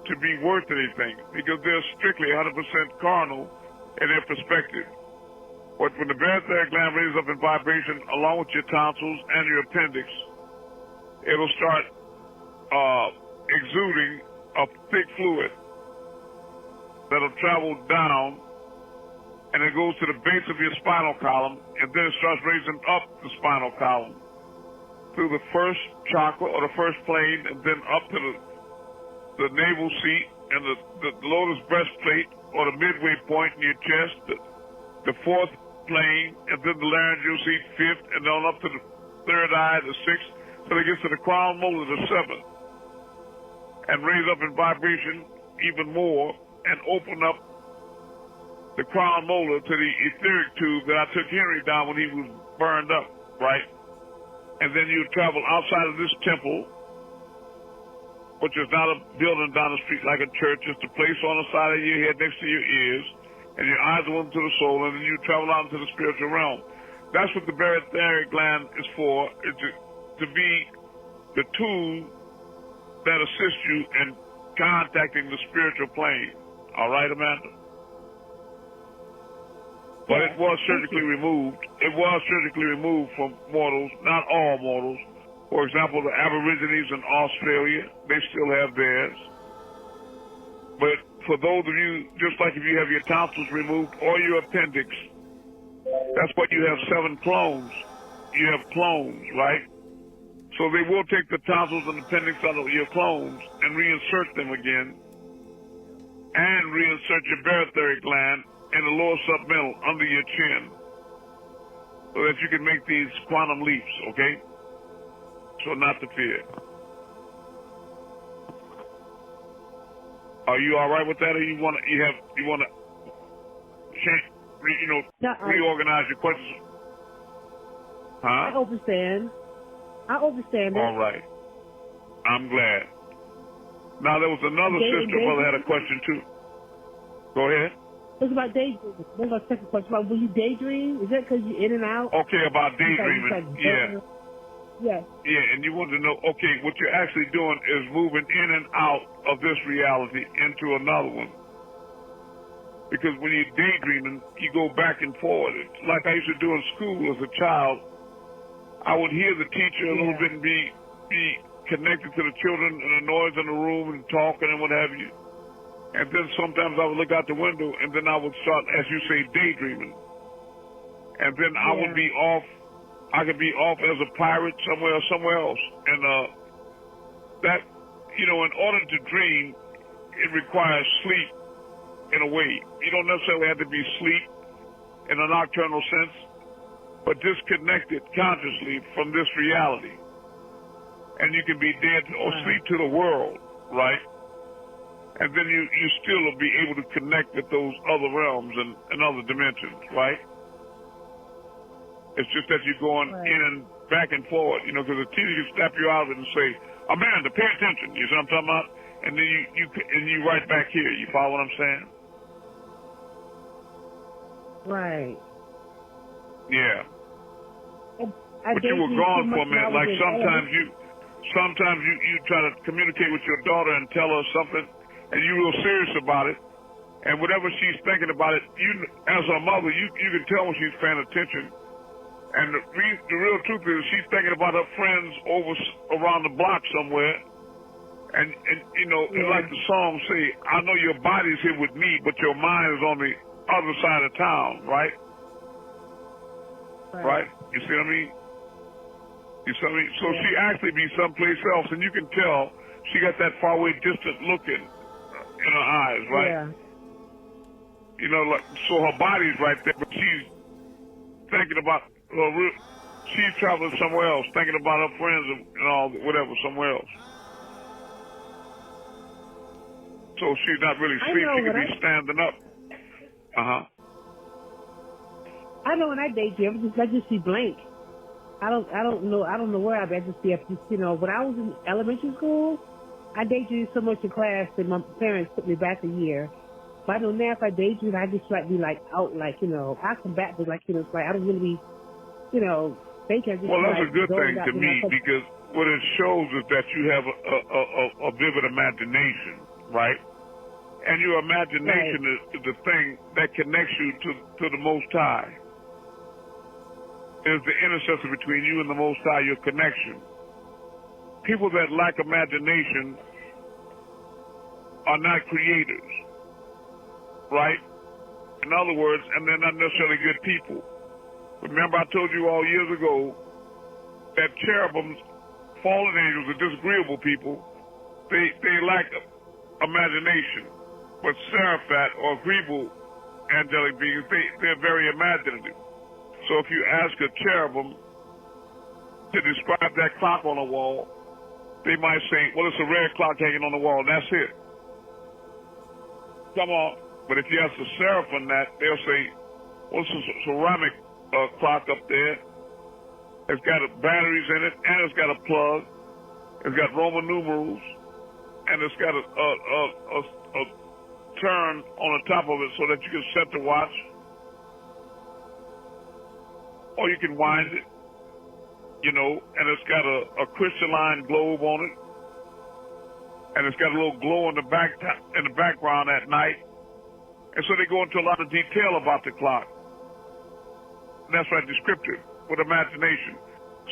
to be worth anything, because they're strictly 100% carnal in their perspective. But when the barytheric gland raises up in vibration along with your tonsils and your appendix, it'll start exuding a thick fluid that'll travel down, and it goes to the base of your spinal column, and then it starts raising up the spinal column through the first chakra or the first plane, and then up to the navel seat and the lotus breastplate or the midway point in your chest, the fourth plane, and then the laryngeal seat, fifth, and then up to the third eye, the sixth, till it gets to the crown molar, the seventh, and raise up in vibration even more and open up the crown molar to the etheric tube that I took Henry down when he was burned up, right? And then you travel outside of this temple, which is not a building down the street like a church. It's a place on the side of your head next to your ears, and your eyes are open to the soul, and then you travel out into the spiritual realm. That's what the barytheric gland is for, is to be the tool that assists you in contacting the spiritual plane. All right, Amanda? But it was surgically removed. It was surgically removed from mortals, not all mortals. For example, the Aborigines in Australia, they still have theirs. But for those of you, just like if you have your tonsils removed or your appendix, that's why you have 7 clones. You have clones, right? So they will take the tonsils and appendix out of your clones and reinsert them again, and reinsert your barytheric gland in the lower submental under your chin, so that you can make these quantum leaps, okay? So not to fear. Are you all right with that, or you want to change, reorganize your questions? Huh? I understand it. All right. I'm glad. Now there was another sister brother had a question too. Go ahead. It's about daydreaming. That's my second question. About will you daydream? Is that because you're in and out? Okay, about daydreaming. Yeah. Yes. Yeah, and you want to know, okay, what you're actually doing is moving in and out of this reality into another one. Because when you're daydreaming, you go back and forward. It's like I used to do in school as a child. I would hear the teacher a little bit and be connected to the children and the noise in the room and talking and what have you. And then sometimes I would look out the window and then I would start, as you say, daydreaming. And then I would be off. I could be off as a pirate somewhere else. And that, in order to dream, it requires sleep in a way. You don't necessarily have to be asleep in a nocturnal sense, but disconnected consciously from this reality. And you can be dead or sleep to the world, right? And then you still will be able to connect with those other realms and other dimensions, right? It's just that you're going in and back and forward, because the teacher can snap you out of it and say, Amanda, pay attention. You see what I'm talking about? And then you right back here. You follow what I'm saying? Right. Yeah. But you were gone for a minute. Like sometimes you try to communicate with your daughter and tell her something, and you're real serious about it. And whatever she's thinking about it, you as her mother, you can tell when she's paying attention. And the real truth is she's thinking about her friends around the block somewhere. And like the song say, I know your body's here with me, but your mind is on the other side of town, right? Right? You see what I mean? So she actually be someplace else, and you can tell she got that far away, distant looking in her eyes, right? Yeah. So her body's right there, but she's thinking about she's traveling somewhere else, thinking about her friends and all, whatever, somewhere else. So she's not really asleep. She could be standing up. I know when I daydream, I just see blank. I don't know where I've been. I just see, when I was in elementary school, I daydreamed so much in class that my parents put me back a year. But I know now if I daydream, I just be out, I come back to it's like I don't really be, thinking. Well, that's a good thing to me because what it shows is that you have a vivid imagination, right? And your imagination is the thing that connects you to the Most High. Is the intercessor between you and the Most High, your connection. People that lack imagination are not creators, right? In other words, and they're not necessarily good people. Remember I told you all years ago that cherubims, fallen angels, are disagreeable people. They lack imagination. But seraphat or agreeable angelic beings, they're very imaginative. So if you ask a cherubim to describe that clock on the wall, they might say, well, it's a red clock hanging on the wall, and that's it. Come on. But if you ask a seraphim that, they'll say, well, it's a ceramic clock up there. It's got batteries in it, and it's got a plug. It's got Roman numerals, and it's got a turn on the top of it so that you can set the watch. Or you can wind it, and it's got a crystalline globe on it, and it's got a little glow in the background at night, and so they go into a lot of detail about the clock. And that's right, descriptive with imagination,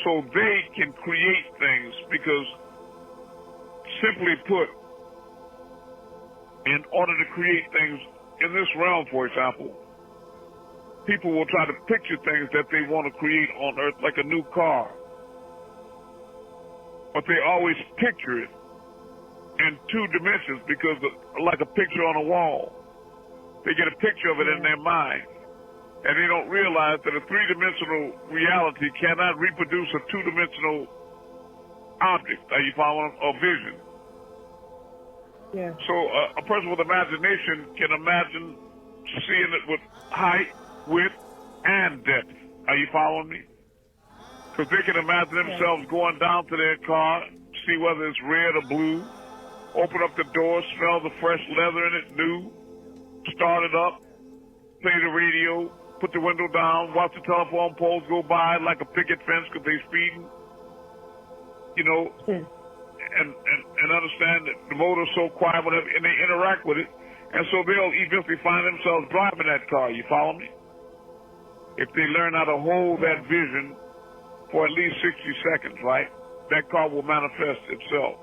so they can create things because, simply put, in order to create things in this realm, for example, people will try to picture things that they want to create on Earth, like a new car. But they always picture it in two dimensions because, like a picture on a wall, they get a picture of it in their mind. And they don't realize that a three-dimensional reality cannot reproduce a two-dimensional object. Are you following? Or vision. Yeah. So a person with imagination can imagine seeing it with height, width, and depth. Are you following me? Because they can imagine themselves going down to their car, see whether it's red or blue, open up the door, smell the fresh leather in it, new, start it up, play the radio, put the window down, watch the telephone poles go by like a picket fence because they're speeding, and understand that the motor's so quiet, whatever, and they interact with it, and so they'll eventually find themselves driving that car. You follow me? If they learn how to hold that vision for at least 60 seconds, right, that car will manifest itself.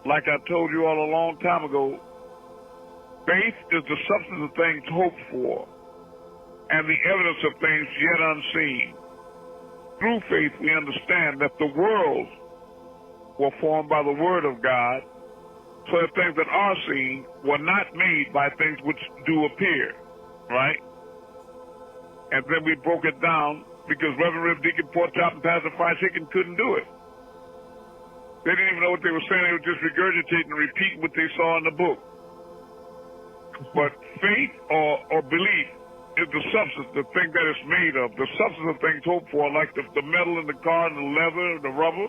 Like I told you all a long time ago, faith is the substance of things hoped for and the evidence of things yet unseen. Through faith, we understand that the worlds were formed by the word of God, so that things that are seen were not made by things which do appear, right? And then we broke it down because Reverend Rev Deacon Portchop and Pastor Fried Chicken couldn't do it. They didn't even know what they were saying. They were just regurgitating and repeating what they saw in the book. But faith or belief is the substance, the thing that it's made of, the substance of things hoped for, like the metal in the car and the leather and the rubber.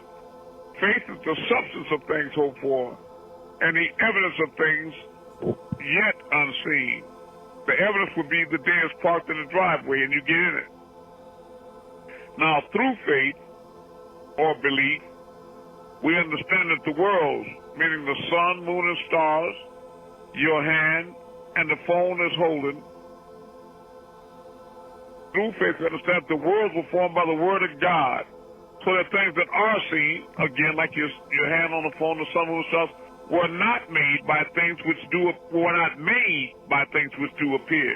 Faith is the substance of things hoped for and the evidence of things yet unseen. The evidence would be the day it's parked in the driveway and you get in it. Now, through faith or belief, we understand that the worlds, meaning the sun, moon, and stars, your hand, and the phone is holding. Through faith, we understand that the worlds were formed by the word of God, so that things that are seen, again, like your hand on the phone, the sun, moon, and stars, were not made by things which were not made by things which do appear.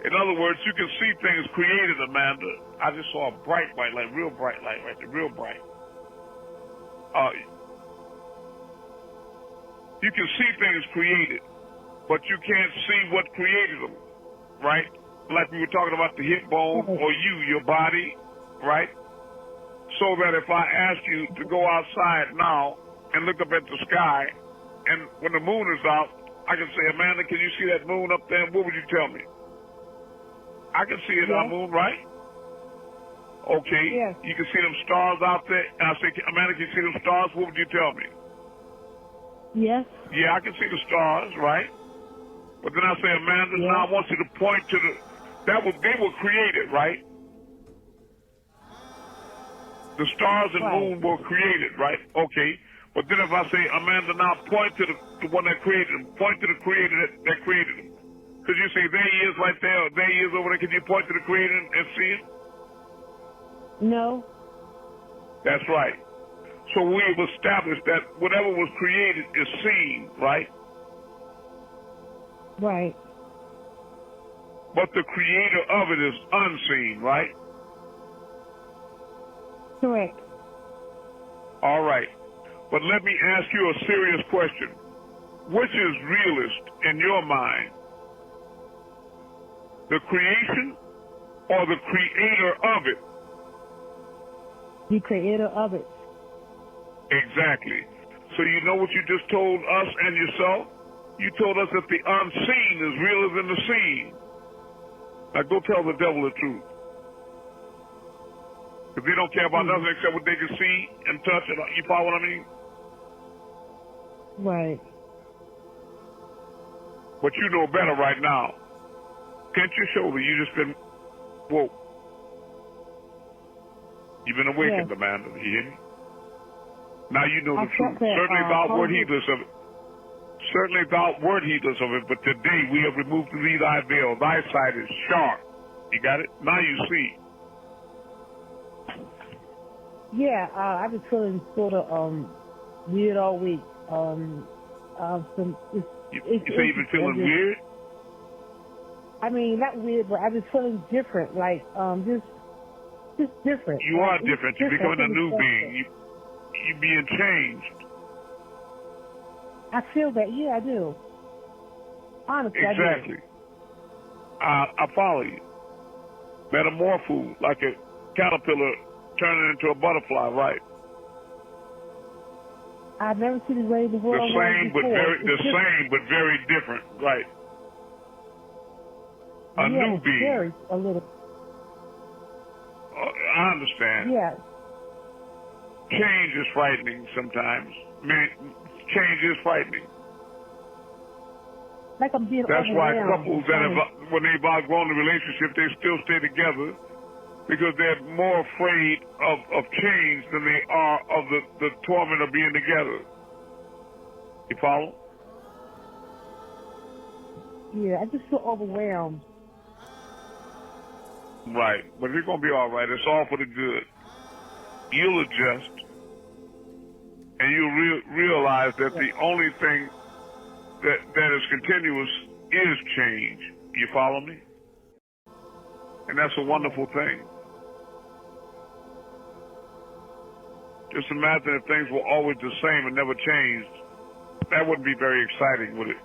In other words, you can see things created, Amanda. I just saw a bright light, like real bright light right there, real bright. You can see things created, but you can't see what created them, right? like we were talking about the hip bone or your body, right? So that if I ask you to go outside now and look up at the sky, and when the moon is out, I can say, Amanda, can you see that moon up there? What would you tell me? I can see it on the moon, right? Okay. Yes. You can see them stars out there. And I say, Amanda, can you see them stars? What would you tell me? Yes. Yeah, I can see the stars, right? But then I say, Amanda, now I want you to point to they were created, right? The stars and moon were created, right? Okay. But then if I say, Amanda, now point to the one that created them, point to the creator that created them. Could you say, there he is right there, or there he is over there? Could you point to the creator and see him? No. That's right. So we've established that whatever was created is seen, right? Right. But the creator of it is unseen, right? Correct. All right. But let me ask you a serious question. Which is realist in your mind? The creation or the creator of it? The creator of it. Exactly. So you know what you just told us and yourself? You told us that the unseen is realer than the seen. Now go tell the devil the truth. Because they don't care about nothing except what they can see and touch. And you follow what I mean? Right. But you know better right now. Pinch your shoulder. You just been woke. You've been awakened, Amanda. You hear me? Now you know the truth. Certainly thou wert heedless of it. Certainly thou wert heedless of it. But today we have removed to thee thy veil. Thy sight is sharp. You got it? Now you see. Yeah, I've been feeling sort of weird all week. You say you've been feeling weird? I mean, not weird, but I've been feeling different. Like just different. You are different. You're becoming a new being. You're being changed. I feel that. Yeah, I do. Honestly, exactly. I follow you. Metamorpho, like a caterpillar turning into a butterfly, right? I've never seen it way the world. The same, but very different, right? A new being. A little. I understand. Yeah. Change is frightening sometimes. Change is frightening. Like I'm being That's why couples that when they've outgrown the relationship, they still stay together because they're more afraid of change than they are of the torment of being together. You follow? Yeah, I just feel overwhelmed. Right, but it's going to be all right. It's all for the good. You'll adjust, and you'll realize that the only thing that is continuous is change. You follow me? And that's a wonderful thing. Just imagine if things were always the same and never changed. That wouldn't be very exciting, would it?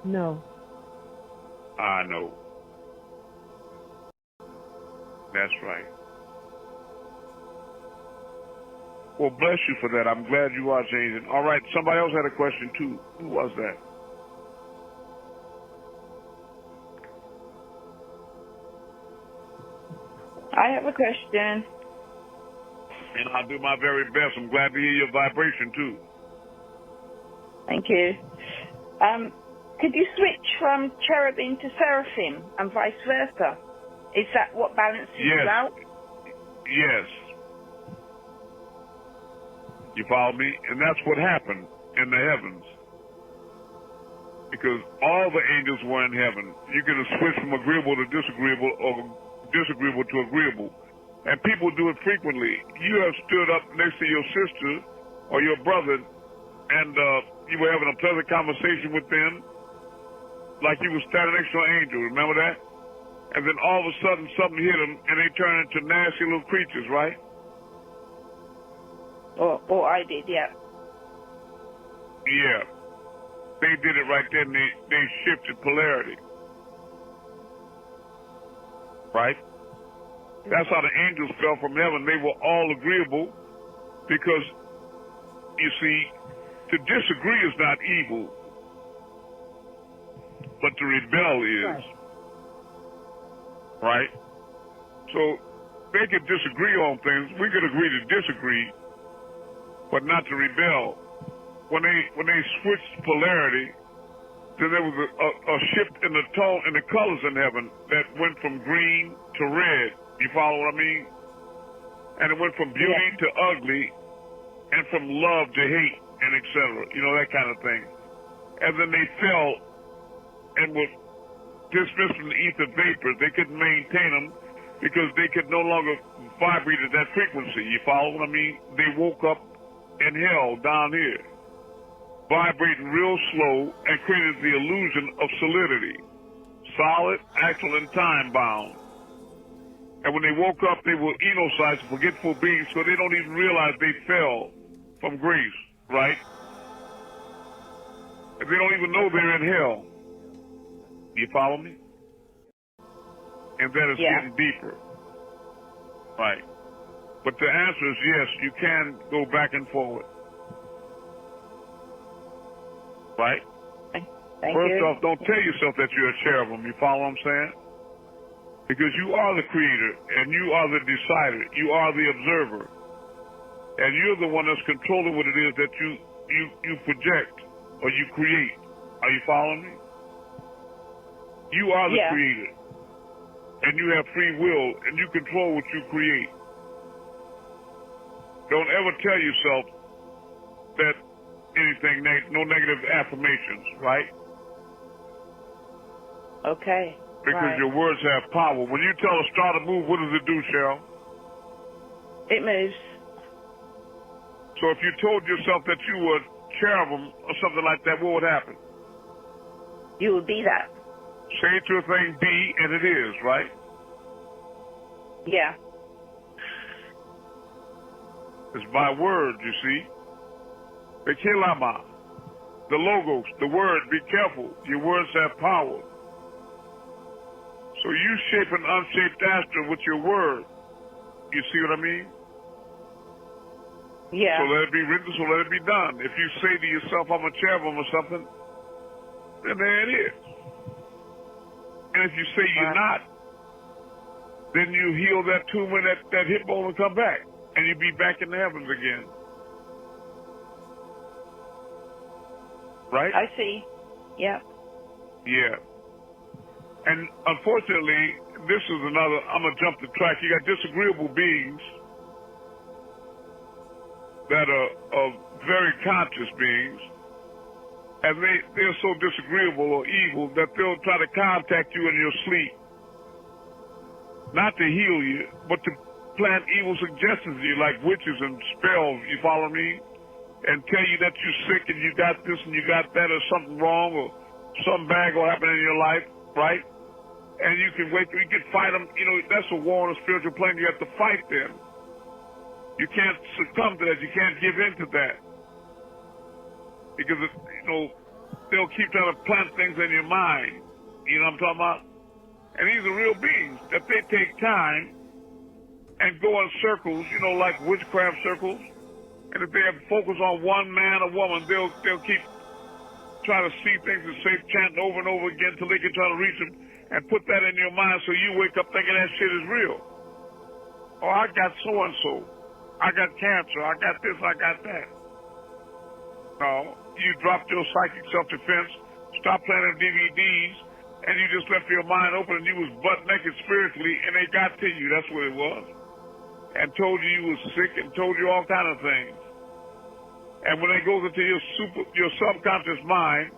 No. I know. That's right. Well, bless you for that. I'm glad you are changing. All right, somebody else had a question, too. Who was that? I have a question. And I'll do my very best. I'm glad to hear your vibration, too. Thank you. Could you switch from cherubim to seraphim and vice versa? Is that what balances it out? Yes. You follow me? And that's what happened in the heavens. Because all the angels were in heaven. You can switch from agreeable to disagreeable or disagreeable to agreeable. And people do it frequently. You have stood up next to your sister or your brother and you were having a pleasant conversation with them like you were standing next to an angel. Remember that? And then all of a sudden something hit them and they turn into nasty little creatures, right? Or I did, yeah. Yeah. They did it right there and they shifted polarity. right? That's how the angels fell from heaven. They were all agreeable because, you see, to disagree is not evil, but to rebel is, right? So they could disagree on things. We could agree to disagree, but not to rebel. When they switched polarity, then there was a shift in the tone and the colors in heaven that went from green to red. You follow what I mean? And it went from beauty to ugly, and from love to hate, and etc. You know, that kind of thing. And then they fell and were dismissed from the ether vapors. They couldn't maintain them because they could no longer vibrate at that frequency. You follow what I mean? They woke up in hell down here, vibrating real slow, and created the illusion of solidity, solid, actual, and time-bound. And when they woke up, they were enocytes, forgetful beings, so they don't even realize they fell from grace, right? And they don't even know they're in hell. You follow me? And that is getting deeper. Right. But the answer is yes, you can go back and forward. Right? First off, don't tell yourself that you're a cherubim. You follow what I'm saying? Because you are the creator, and you are the decider. You are the observer. And you're the one that's controlling what it is that you project or you create. Are you following me? You are the creator. And you have free will, and you control what you create. Don't ever tell yourself that anything, no negative affirmations, right? Okay. Because your words have power. When you tell a star to move, what does it do, Cheryl? It moves. So if you told yourself that you were cherubim or something like that, what would happen? You would be that. Say to a thing, be, and it is, right? Yeah. It's by word, you see. The kilama, the logos, the word, be careful. Your words have power. So you shape an unshaped astral with your word. You see what I mean? Yeah. So let it be written, so let it be done. If you say to yourself, I'm a cherubim or something, then there it is. And if you say you're not, then you heal that tumor, that hip bone, and come back. And you be back in the heavens again. Right? I see. Yeah. Yeah. And unfortunately, this is another, I'm going to jump the track. You got disagreeable beings that are very conscious beings, and they're so disagreeable or evil that they'll try to contact you in your sleep, not to heal you, but to plant evil suggestions to you, like witches and spells, you follow me? And tell you that you're sick and you got this and you got that, or something wrong, or something bad will happen in your life, right? And you can fight them. You know, that's a war on a spiritual plane. You have to fight them. You can't succumb to that. You can't give in to that. Because, they'll keep trying to plant things in your mind. You know what I'm talking about? And these are real beings that they take time and go in circles, like witchcraft circles. And if they have focus on one man or woman, they'll keep trying to see things and say chanting over and over again until they can try to reach them and put that in your mind so you wake up thinking that shit is real. Oh, I got so-and-so. I got cancer. I got this. I got that. No, you dropped your psychic self-defense, stopped planting DVDs, and you just left your mind open and you was butt naked spiritually, and they got to you. That's what it was. And told you was sick and told you all kind of things. And when it goes into your subconscious mind,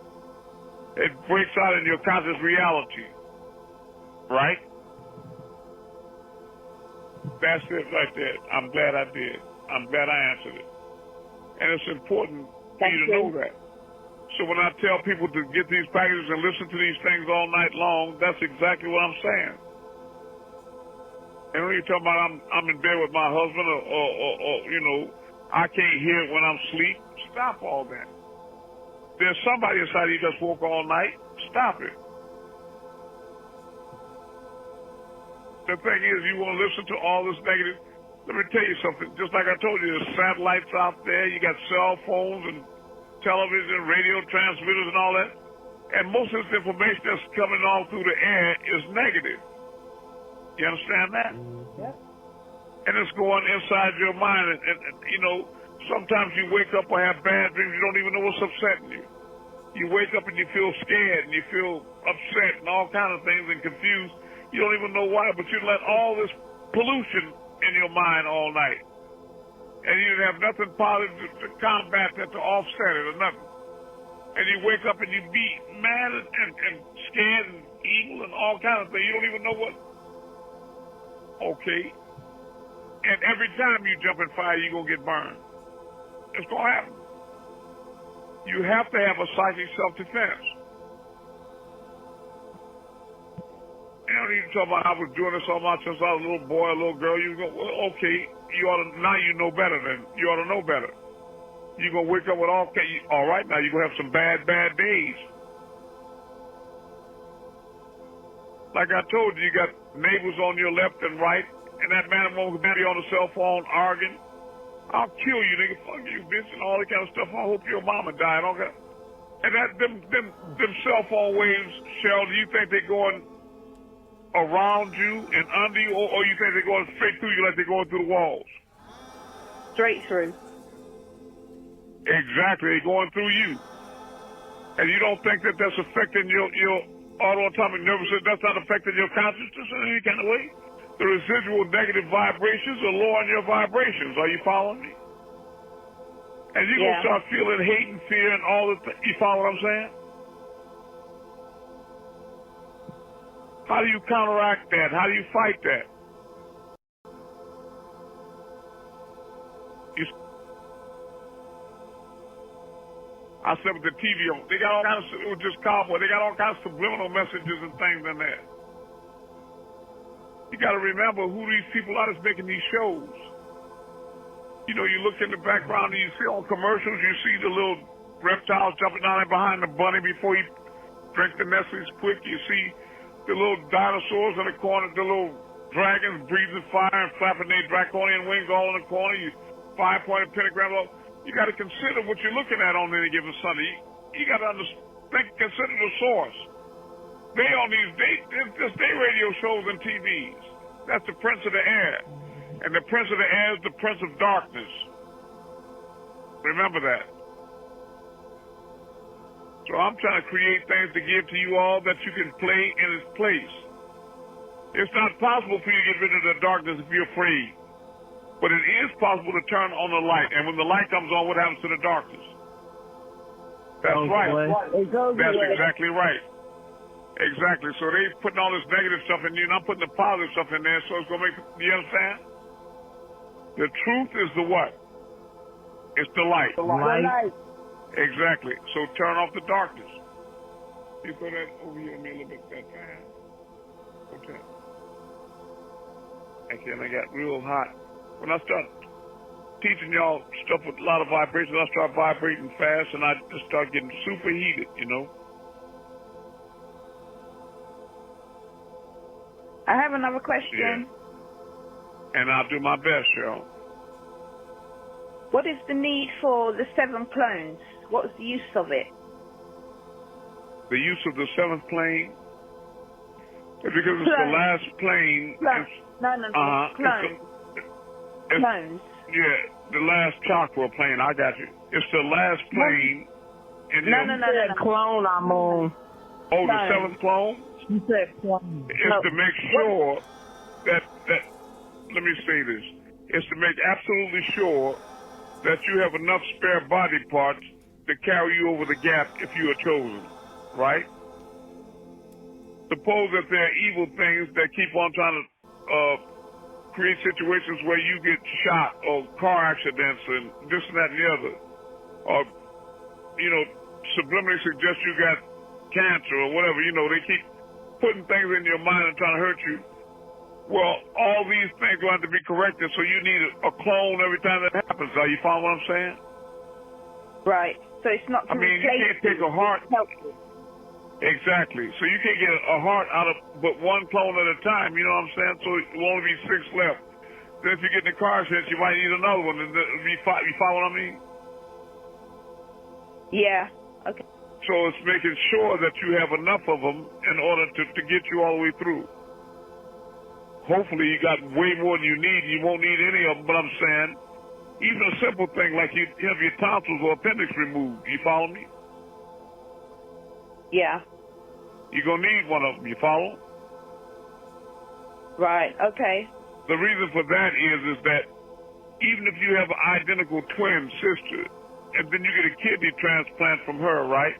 it breaks out in your conscious reality. Right? That's it right there. I'm glad I did. I'm glad I answered it. And it's important for you to know that. So when I tell people to get these packages and listen to these things all night long, that's exactly what I'm saying. And when you're talking about I'm in bed with my husband or I can't hear it when I'm asleep, stop all that. There's somebody inside you just woke all night, stop it. the thing is, you want to listen to all this negative. Let me tell you something. Just like I told you, there's satellites out there. You got cell phones and television, radio transmitters and all that. And most of this information that's coming all through the air is negative. You understand that? Yep. And it's going inside your mind. And you know, sometimes you wake up or have bad dreams. You don't even know what's upsetting you. You wake up and you feel scared and you feel upset and all kinds of things and confused. You don't even know why, but you let all this pollution in your mind all night. And you have nothing positive to combat that, to offset it or nothing. And you wake up and you be mad and scared and evil and all kinds of things. You don't even know what. Okay. And every time you jump in fire, you're going to get burned. It's going to happen. You have to have a psychic self-defense. You don't need to talk about I was doing this all my since I was a little boy, a little girl. You go, well, okay, now you know better then. You ought to know better. You're going to wake up with all right, now you're going to have some bad days. Like I told you, you got neighbors on your left and right, and that man won't be on the cell phone arguing. I'll kill you, nigga. Fuck you, bitch, and all that kind of stuff. I hope your mama died. All that. And that them cell phone waves, Cheryl, do you think they're going around you and under you, or you think they're going straight through you like they're going through the walls? Straight through. Exactly, they're going through you. And you don't think that that's affecting your autonomic nervous system? That's not affecting your consciousness in any kind of way? The residual negative vibrations are lowering your vibrations. Are you following me? And you're going to start feeling hate and fear and all the things. You follow what I'm saying? How do you counteract that? How do you fight that? I said with the TV on, they got all kinds of, it was just cowboy, they got all kinds of subliminal messages and things in there. You got to remember who these people are that's making these shows. You know, you look in the background and you see on commercials, you see the little reptiles jumping down there behind the bunny before you drink the Nestle's quick. You see the little dinosaurs in the corner, the little dragons breathing fire and flapping their draconian wings all in the corner. You 5-pointed pentagram. You got to consider what you're looking at on any given Sunday. You got to consider the source. They on these day radio shows and TVs. That's the prince of the air. And the prince of the air is the prince of darkness. Remember that. So I'm trying to create things to give to you all that you can play in its place. It's not possible for you to get rid of the darkness if you're afraid. But it is possible to turn on the light. And when the light comes on, what happens to the darkness? That's right. That's exactly right. Exactly. So they putting all this negative stuff in you, and I'm putting the positive stuff in there, so it's going to make, you understand? The truth is the what? It's the light. The light. Exactly. So turn off the darkness. You throw that over here on me a little bit that time. Okay. Okay, and I got real hot. When I start teaching y'all stuff with a lot of vibrations, I start vibrating fast, and I just start getting super heated, you know? I have another question. Yeah. And I'll do my best, Cheryl. What is the need for the 7 clones? What's the use of it? The use of the 7th plane? It's because it's the last plane. Clones. Clones. Yeah, the last chakra plane. I got you. It's the last plane. No. Clone, Amun. Oh, the 7th clone? You said clone. It's to make sure that, let me say this. It's to make absolutely sure that you have enough spare body parts to carry you over the gap if you are chosen, right? Suppose that there are evil things that keep on trying to create situations where you get shot or car accidents and this and that and the other. Or, you know, subliminally suggest you got cancer or whatever. You know, they keep putting things in your mind and trying to hurt you. Well, all these things are going to be corrected, so you need a clone every time that happens. Are you following what I'm saying? Right. So it's not to you can't take a heart. Exactly. So you can't get a heart out of but one clone at a time. You know what I'm saying? So it will only be 6 left. Then if you get in the car accident, you might need another one. And it'll be 5. You follow what I mean? Yeah. Okay. So it's making sure that you have enough of them in order to get you all the way through. Hopefully you got way more than you need. You won't need any of them, but I'm saying even a simple thing like you have your tonsils or appendix removed. You follow me? Yeah. You're going to need one of them. You follow? Right. Okay. The reason for that is that even if you have an identical twin sister and then you get a kidney transplant from her, right?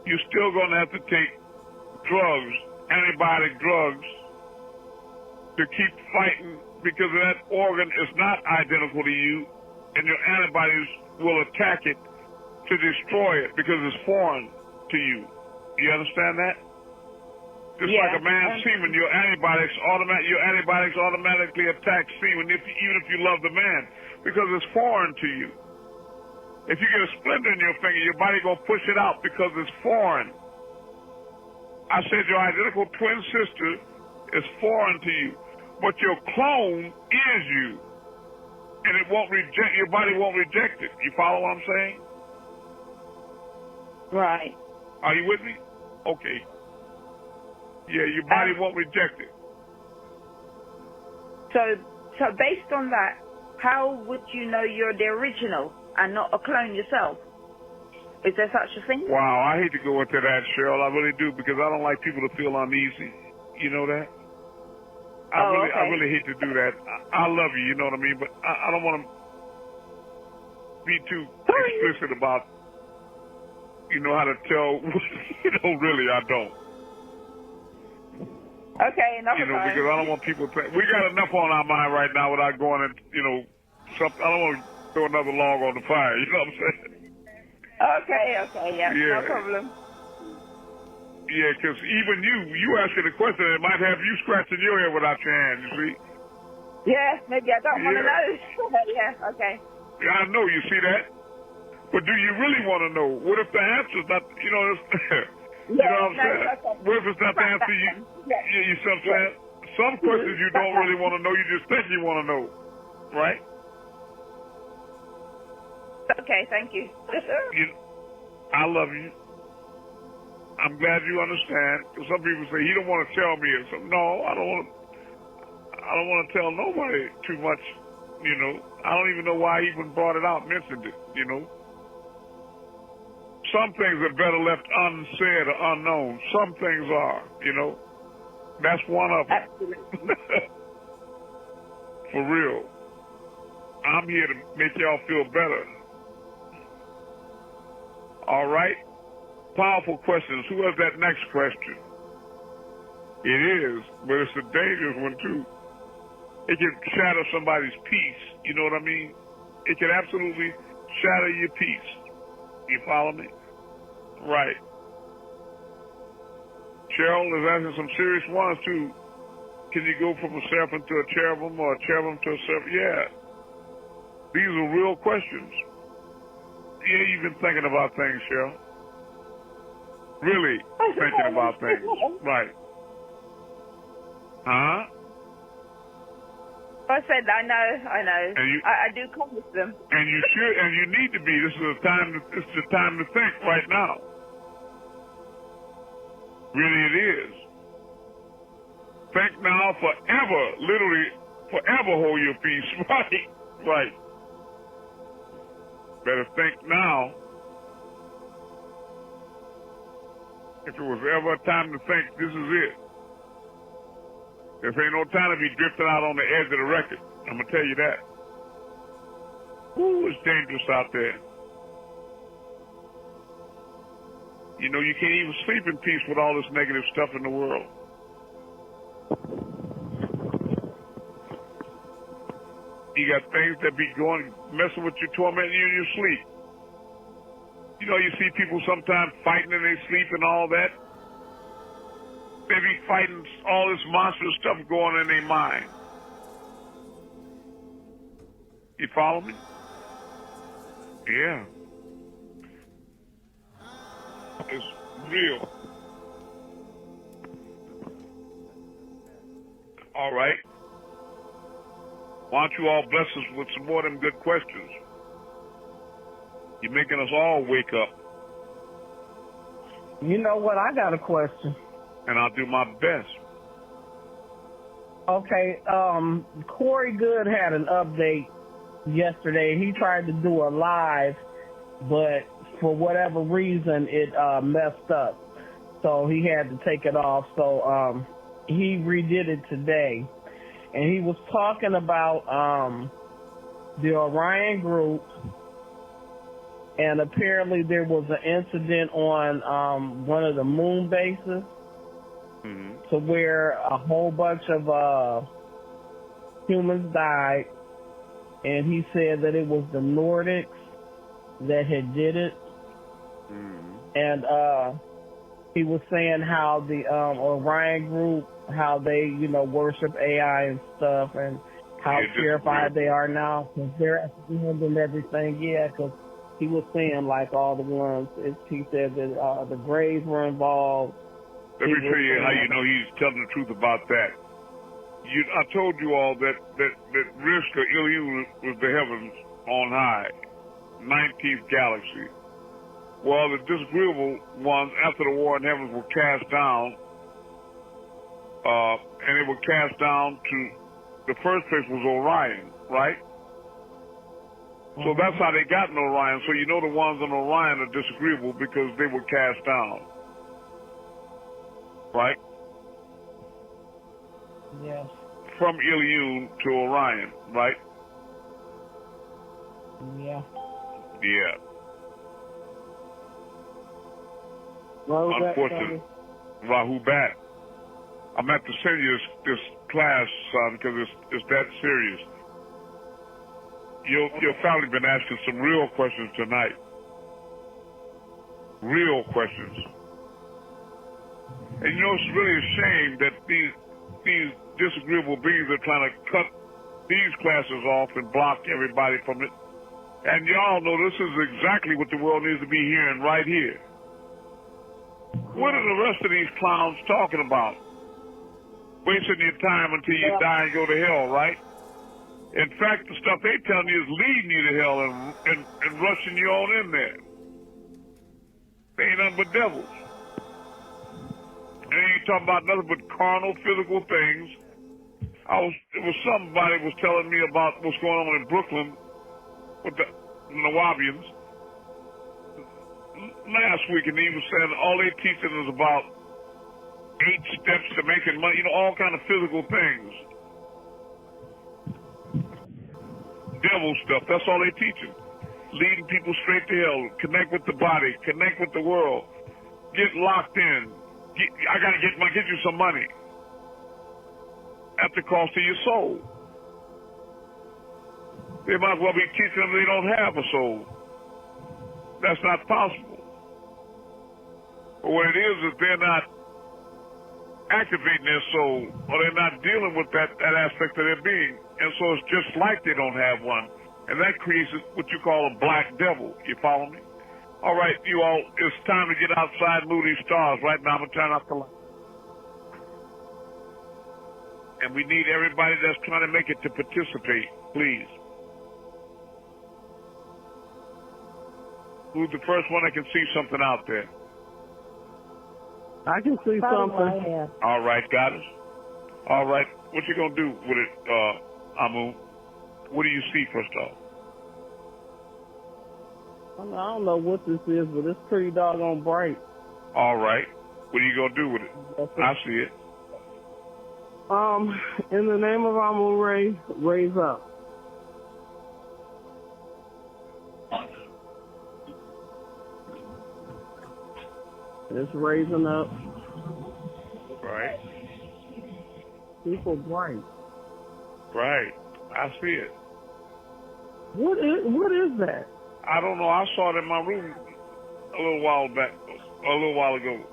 You're still going to have to take drugs, antibiotic drugs, to keep fighting because that organ is not identical to you and your antibodies will attack it to destroy it because it's foreign to you. You understand that? Just like a man's semen, your antibiotics automatically attack semen even if you love the man because it's foreign to you. If you get a splinter in your finger, your body gonna push it out because it's foreign. I said your identical twin sister is foreign to you, but your clone is you, and it won't reject. Your body won't reject it. You follow what I'm saying? Right. Are you with me? Okay. Yeah, your body won't reject it. So based on that, how would you know you're the original and not a clone yourself? Is there such a thing? Wow, I hate to go into that, Cheryl. I really do because I don't like people to feel uneasy. You know that? I really hate to do that. I love you, you know what I mean? But I don't want to be too explicit about, how to tell. Really, I don't. Okay, enough. Because I don't want people to think. We got enough on our mind right now without going in, I don't want to throw another log on the fire. You know what I'm saying? Okay, yeah, no problem. Yeah, because even you asking the question, it might have you scratching your head without your hand, you see? Yeah, maybe I don't want to know. Yeah, okay. Yeah, I know, you see that? But do you really want to know? What if the answer's not, you know what I'm saying? Okay. What if it's not the answer you see what I'm saying? Some questions you don't really want to know, you just think you want to know, right? Okay, thank you. I love you. I'm glad you understand. Because some people say he don't want to tell me. No, I don't want to tell nobody too much. I don't even know why he even brought it out, mentioned it. Some things are better left unsaid or unknown. Some things are. That's one of them. Absolutely. For real. I'm here to make y'all feel better. All right? Powerful questions. Who has that next question? It is, but it's a dangerous one, too. It can shatter somebody's peace. You know what I mean? It can absolutely shatter your peace. You follow me? Right. Cheryl is asking some serious ones, too. Can you go from a seraphim to a cherubim or a cherubim to a seraphim? Yeah. These are real questions. Yeah, you've been thinking about things, Cheryl. Really thinking about things. Right. Huh? I said, I know. And I do come with them. And you should, and you need to be. This is the time to think right now. Really, it is. Think now forever, literally forever hold your peace. Right. Better think now. If it was ever a time to think, this is it. There ain't no time to be drifting out on the edge of the record. I'm going to tell you that. Ooh, it's dangerous out there. You can't even sleep in peace with all this negative stuff in the world. You got things that be messing with you, tormenting you in your sleep. You see people sometimes fighting in their sleep and all that. They be fighting all this monstrous stuff going in their mind. You follow me? Yeah. It's Real. All right. Why don't you all bless us with some more of them good questions? You're making us all wake up. You know what? I got a question. And I'll do my best. Okay, Corey Good had an update yesterday. He tried to do a live, but for whatever reason, it messed up. So he had to take it off. So he redid it today. And he was talking about the Orion group, and apparently there was an incident on one of the moon bases, to where a whole bunch of humans died, and he said that it was the Nordics that had did it, and he was saying how the Orion group, how they, worship AI and stuff, and how terrified they are now because they're at the end and everything. Yeah, because he was saying like all the ones. He said that the Greys were involved. Let me tell you how you know he's telling the truth about that. I told you all that Risk or Iliu was the heavens on high, 19th galaxy. Well, the disagreeable ones after the war in heavens were cast down, and they were cast down to the first place was Orion, right? So that's how they got in Orion. So you know the ones on Orion are disagreeable because they were cast down, right? Yes. From Ilion to Orion, right? Yeah. Yeah. Unfortunately, Rahu Bat. I'm going to have to send you this class, son, because it's that serious. Your family been asking some real questions tonight. Real questions. And it's really a shame that these disagreeable beings are trying to cut these classes off and block everybody from it. And y'all know this is exactly what the world needs to be hearing right here. What are the rest of these clowns talking about? Wasting your time until you die and go to hell, right? In fact, the stuff they telling you is leading you to hell and rushing you on in there. They ain't nothing but devils. And they ain't talking about nothing but carnal, physical things. It was somebody was telling me about what's going on in Brooklyn with the Nawabians last week, and he was saying all they teaching is about 8 steps to making money, all kind of physical things. Devil stuff, that's all they teaching. Leading people straight to hell, connect with the body, connect with the world, get locked in. I gotta get you some money at the cost of your soul. They might as well be teaching them they don't have a soul. That's not possible. But what it is they're not activating their soul, or they're not dealing with that aspect of their being. And so it's just like they don't have one. And that creates what you call a black devil. You follow me? All right, you all, it's time to get outside, move these stars. Right now, I'm going to turn off the light. And we need everybody that's trying to make it to participate, please. Who's the first one that can see something out there? I can see something. All right, got us. All right, what you gonna do with it, Amun? What do you see first off? I don't know what this is, but it's pretty doggone bright. All right, what are you gonna do with it? I see it. In the name of Amun-Rayay, raise up. It's raising up. Right. People bright. Right. I see it. What is that? I don't know. I saw it in my room a little while ago.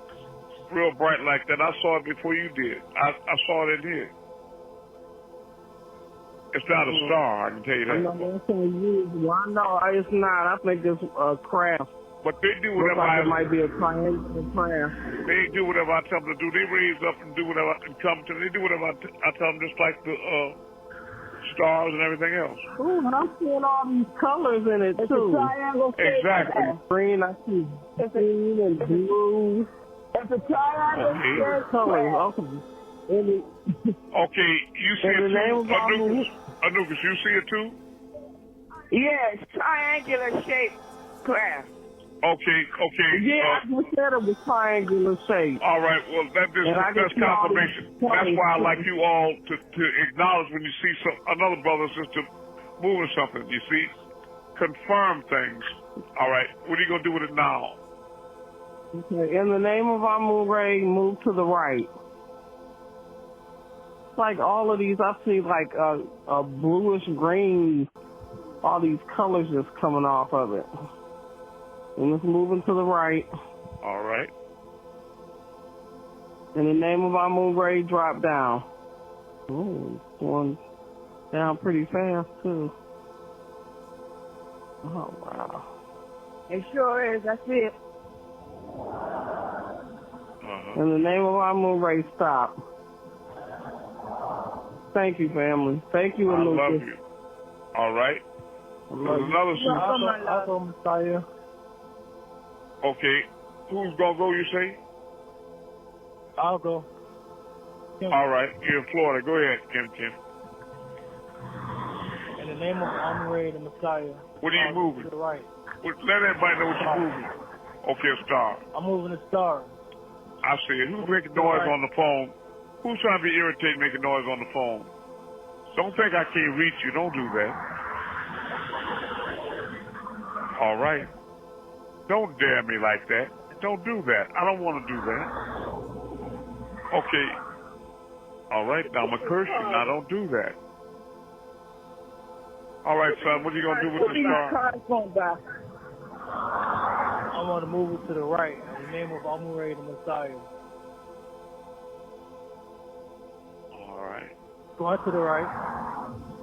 Real bright like that. I saw it before you did. I saw it in here. It's not a star, I can tell you that. I know it's not. I think it's a craft. But they do Looks whatever like it might be a triangular prayer. They do whatever I tell them to do. They raise up and do whatever and come to. They do whatever I tell them, just like the stars and everything else. Ooh, and I'm seeing all these colors in it too. It's a triangle shape. Exactly. Green, I see green and blue. It's a triangle shape. Colors, okay. Okay, you see it too? Anubis, you see it too? Yes, triangular shaped craft. Okay. Yeah, I just said it was triangular shape. All right, well, that's confirmation. That's why I like you all to acknowledge when you see another brother or sister moving something. You see? Confirm things. All right, what are you going to do with it now? Okay, in the name of Amun-Rayay, move to the right. It's like all of these, I see like a bluish green, all these colors just coming off of it. And it's moving to the right. All right. In the name of Amun-Rayay, drop down. Oh, it's going down pretty fast, too. Oh, wow. It sure is. That's it. In the name of Amun-Rayay, stop. Thank you, family. Thank you, I Lucas. love you. All right. There's another sister. Also, Messiah. Okay. Who's going to go, you say? I'll go. All right. You're in Florida. Go ahead, Kim. In the name of Amun-Rayay, the Messiah. What are you moving? To the right. Let everybody know what you're moving. Okay, a star. I'm moving a star. I see it. Who's making noise on the phone? Who's trying to be irritated making noise on the phone? Don't think I can't reach you. Don't do that. All right. Don't dare me like that. Don't do that. I don't want to do that. Okay. All right. Now I'm going to curse you. Now don't do that. All right, son. What are you going to do with the star? I want to move it to the right. In the name of Amun-Rayay, the Messiah. All right. Going to the right.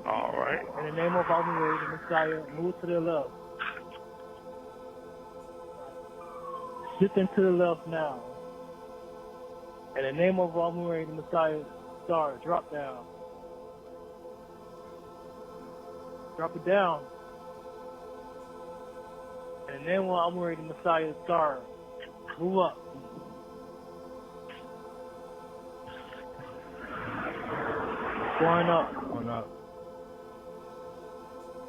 All right. In the name of Amun-Rayay, the Messiah, move to the left. Shifting to the left now. In the name of Amun-Rayay, the Messiah, star, drop down. Drop it down. In the name of Amun-Rayay, the Messiah, star, move up. Going up.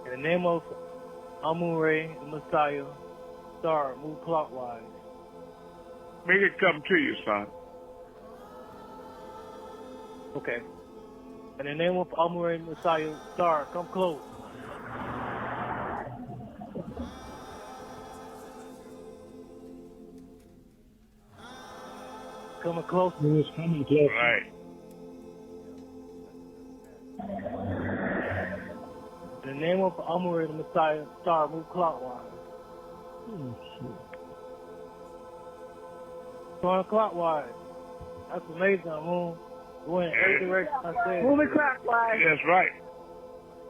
In the name of Amun-Rayay, the Messiah, star, move clockwise. Make it come to you, son. Okay. In the name of Amun-Rayay, the Messiah, star, come close. Coming close. It's coming close. Right. In the name of Amun-Rayay, the Messiah, star, move clockwise. Oh, shit. Going clockwise. That's amazing, Amun. Going in every direction I said. Moving clockwise. That's right.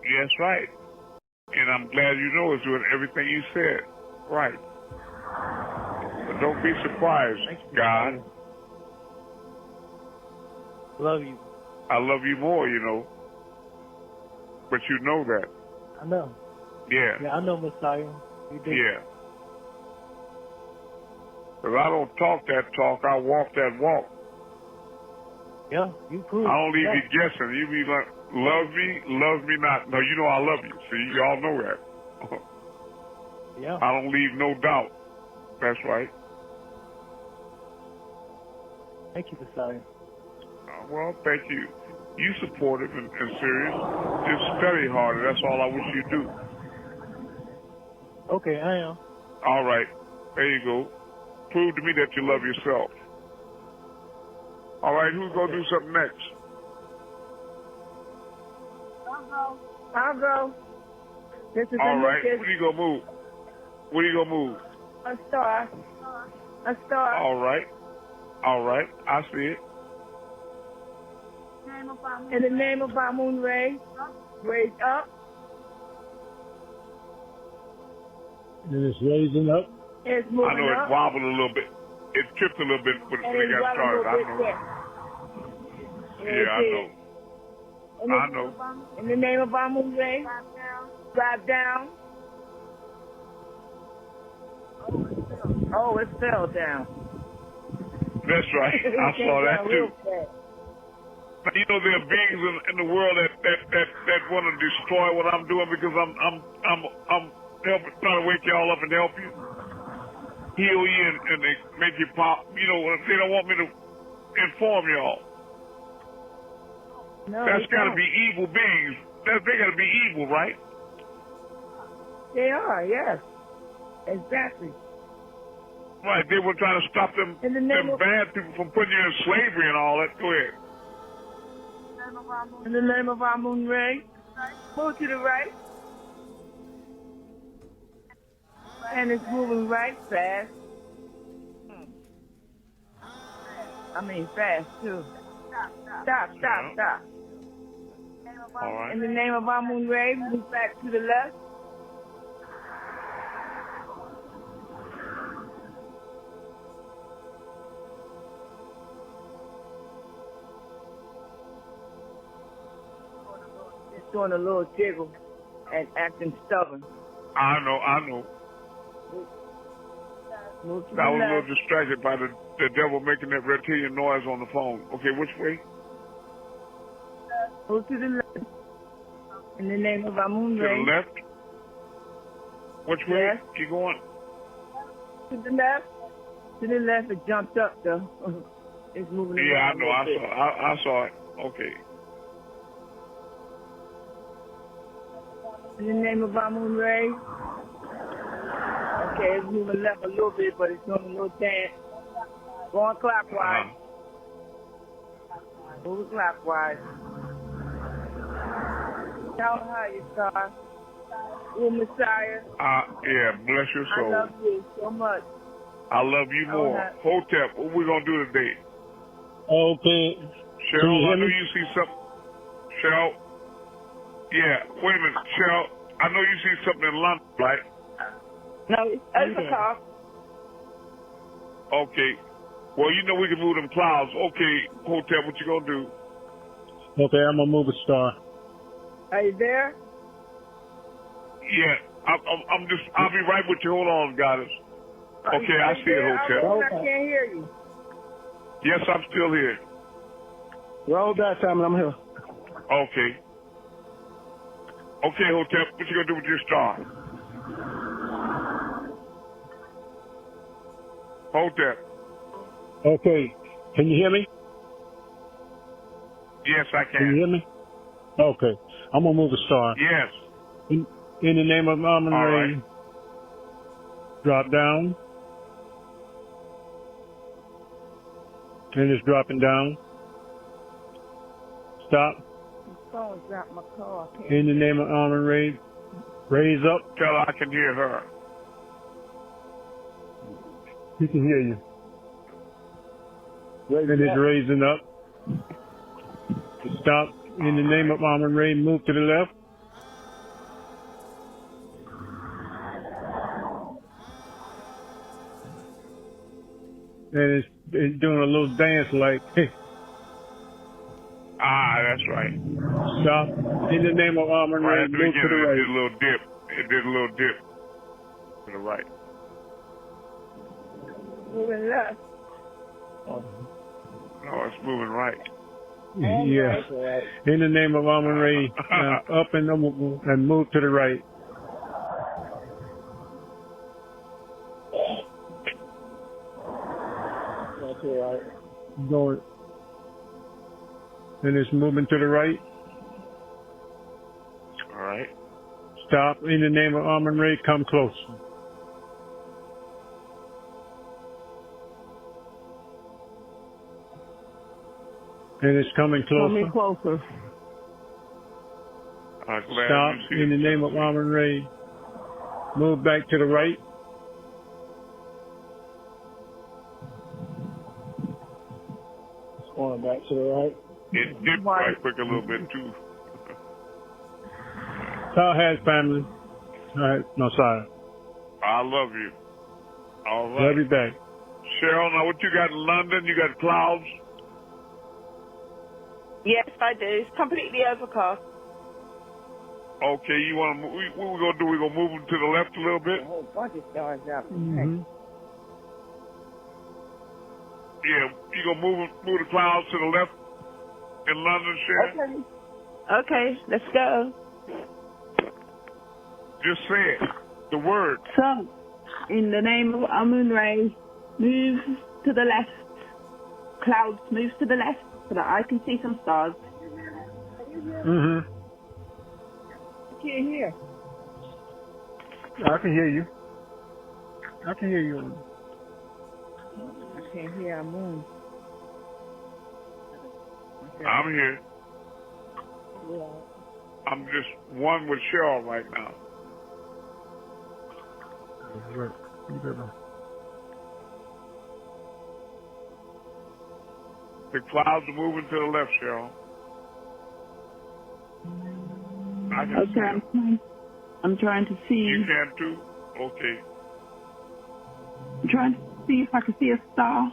That's right. And I'm glad you know it's doing everything you said. Right. But don't be surprised, God. Love you. I love you more, you know. But you know that. I know. Yeah. Yeah, I know, Messiah. You do. Yeah. Because I don't talk that talk, I walk that walk. Yeah, you prove it. I don't leave you guessing. You be like, love me not. No, you know I love you. See, y'all know that. Yeah. I don't leave no doubt. That's right. Thank you, Messiah. Well, thank you. You supportive and serious. Just study harder. That's all I wish you do. Okay, I am. All right. There you go. Prove to me that you love yourself. All right, who's going to do something next? I'll go. This is All right. What are you going to move? What are you going to move? A star. All right. All right. I see it. In the name of Amun-Rayay, raise up. And it's raising up. It's I moving know it up. wobbled a little bit. It tripped a little bit when it got started. I know. Yeah, I know. I know. In the name of Amun-Rayay, drop down. Oh, it fell down. That's right. I saw that too. You know, there are beings in the world that want to destroy what I'm doing because I'm helping, trying to wake y'all up and help you, heal you, and they make you pop. You know, they don't want me to inform y'all. No, that's got to be evil beings. They got to be evil, right? They are, yes, exactly. Right. They were trying to stop them bad people from putting you in slavery and all that. Go ahead. In the name of Amun-Rayay, move to the right. And it's moving right fast. I mean fast too. Stop. All right. In the name of Amun-Rayay, move back to the left. Doing a little jiggle and acting stubborn. I know. I was a little distracted by the devil making that reptilian noise on the phone. Okay, which way? Move to the left. In the name of Amun-Rayay. To the left? Which way? Yes. Keep going. To the left. To the left. It jumped up though. It's moving. Yeah, I know. I saw it. Okay. In the name of Amun-Rayay. Okay, it's moving left a little bit, but it's doing a little dance. Going clockwise. Moving clockwise. How high you are, oh Messiah. Yeah, bless your soul. I love you so much. I love you more. Hotep, what we gonna do today? Okay. Cheryl, I know you see something. Cheryl. Yeah, wait a minute, Cheryl. I know you see something in London, right? No, it's overcast. Okay. Well, you know we can move them clouds. Okay, Hotep, what you gonna do? Okay, I'm gonna move a star. Are you there? Yeah, I'll be right with you. Hold on, goddess. Okay, I see it, Hotep. I can't hear you. Yes, I'm still here. Roll that time, and I'm here. Okay. Okay, Hotep, what you gonna do with your star? Hotep. Okay, can you hear me? Yes, I can. Can you hear me? Okay, I'm gonna move a star. Yes. In the name of Amun-Rayay, right. Drop down. And it's dropping down. Stop. My car. In the name of Amun-Rayay, raise up. Tell her I can hear her. He can hear you. And it's raising up. Stop. In the name of Amun-Rayay, move to the left. And it's doing a little dance like, hey. That's right. Stop. In the name of Amun-Rayay, move to the right. It did a little dip. It did a little dip to the right. Moving left. No, it's moving right. Yeah. In the name of Amun-Rayay, up and move to the right. That's all right. Going. And it's moving to the right. All right. Stop. In the name of Amun-Rayay, come close. And it's coming closer. Coming closer. Stop. In the name of Amun-Rayay, move back to the right. It's going back to the right. It dipped right quick a little bit too. Tell has family. All right. No, sorry. I love you. All right. I'll be back. Cheryl, now what you got in London? You got clouds? Yes, I do. It's completely overcast. Okay, you want to? What we gonna do? We gonna move them to the left a little bit? A whole bunch of stars out. Mm-hmm. Yeah, you gonna move the clouds to the left in London, Sharon? Okay, let's go. Just say it. The word. So, in the name of Amun-Rayay, move to the left. Clouds, move to the left so that I can see some stars. Mm-hmm. I can't hear. I can hear you. I can hear you. I can't hear Amun. I'm here. Yeah. I'm just one with Cheryl right now. Right. You better. The clouds are moving to the left, Cheryl. I can see them. I'm trying to see. You can too? Okay. I'm trying to see if I can see a star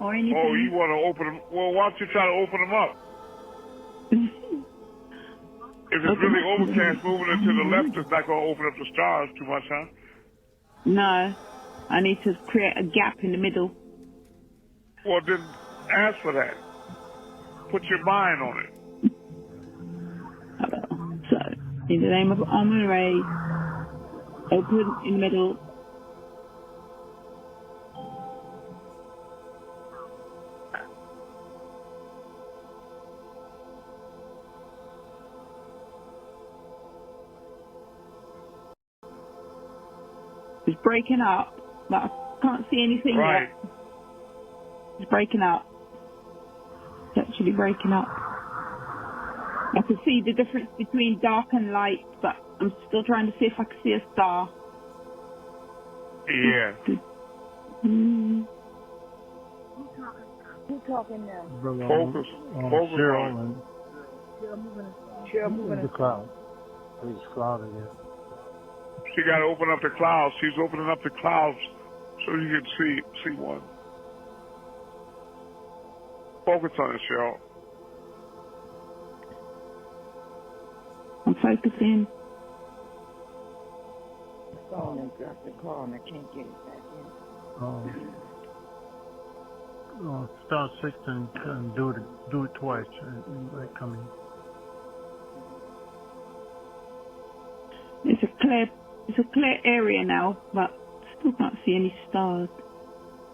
or anything. Oh, you want to open them? Well, why don't you try to open them up? If it's really overcast moving it to the left, it's not going to open up the stars too much, huh? No. I need to create a gap in the middle. Well, then ask for that. Put your mind on it. So, in the name of Amun-Rayay, open in the middle. It's breaking up, but I can't see anything right. yet. It's breaking up. It's actually breaking up. I can see the difference between dark and light, but I'm still trying to see if I can see a star. Yeah. Who's talking now? Focus. Focus Cheryl on and Cheryl moving. the cloud. It's cloud again. She got to open up the clouds. She's opening up the clouds so you can see one. Focus on it, Cheryl. I'm focusing. The phone and dropped the call and I can't get it back in. Star 6 and do it twice and like coming. It's a clear area now, but still can't see any stars.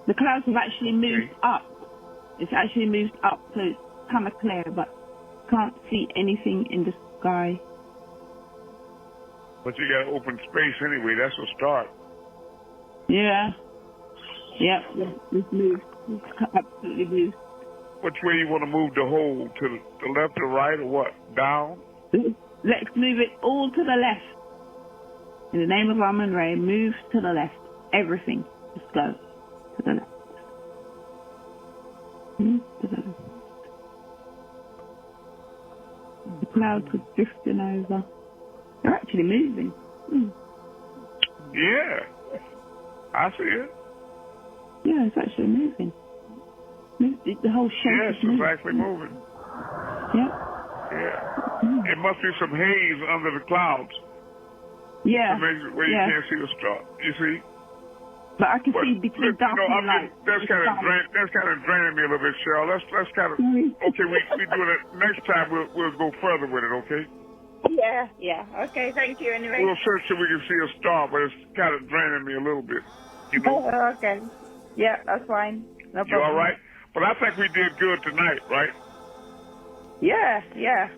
The clouds have actually moved up. It's actually moved up, so it's kind of clear, but can't see anything in the sky. But you got to open space anyway. That's a start. Yeah. Yep. It's moved. It's absolutely moved. Which way you want to move the hole? To the left or right or what? Down? Let's move it all to the left. In the name of Amun-Rayay, move to the left. Everything. Just go to the left. Move to the left. The clouds are drifting over. They're actually moving. Yeah. I see it. Yeah, it's actually moving. The whole shape yes, is moving. it's actually moving. Yeah. Yeah. It must be some haze under the clouds. Yeah. Where you can't see the star. You see? But I can see between dark and light. That's kind of draining me a little bit, Cheryl. Let's kind of okay. We do it next time. We'll go further with it. Okay? Yeah. Okay. Thank you. Anyway. We'll search so we can see a star, but it's kind of draining me a little bit. You know? Okay. Yeah, that's fine. No problem. You all right? But I think we did good tonight, right? Yeah.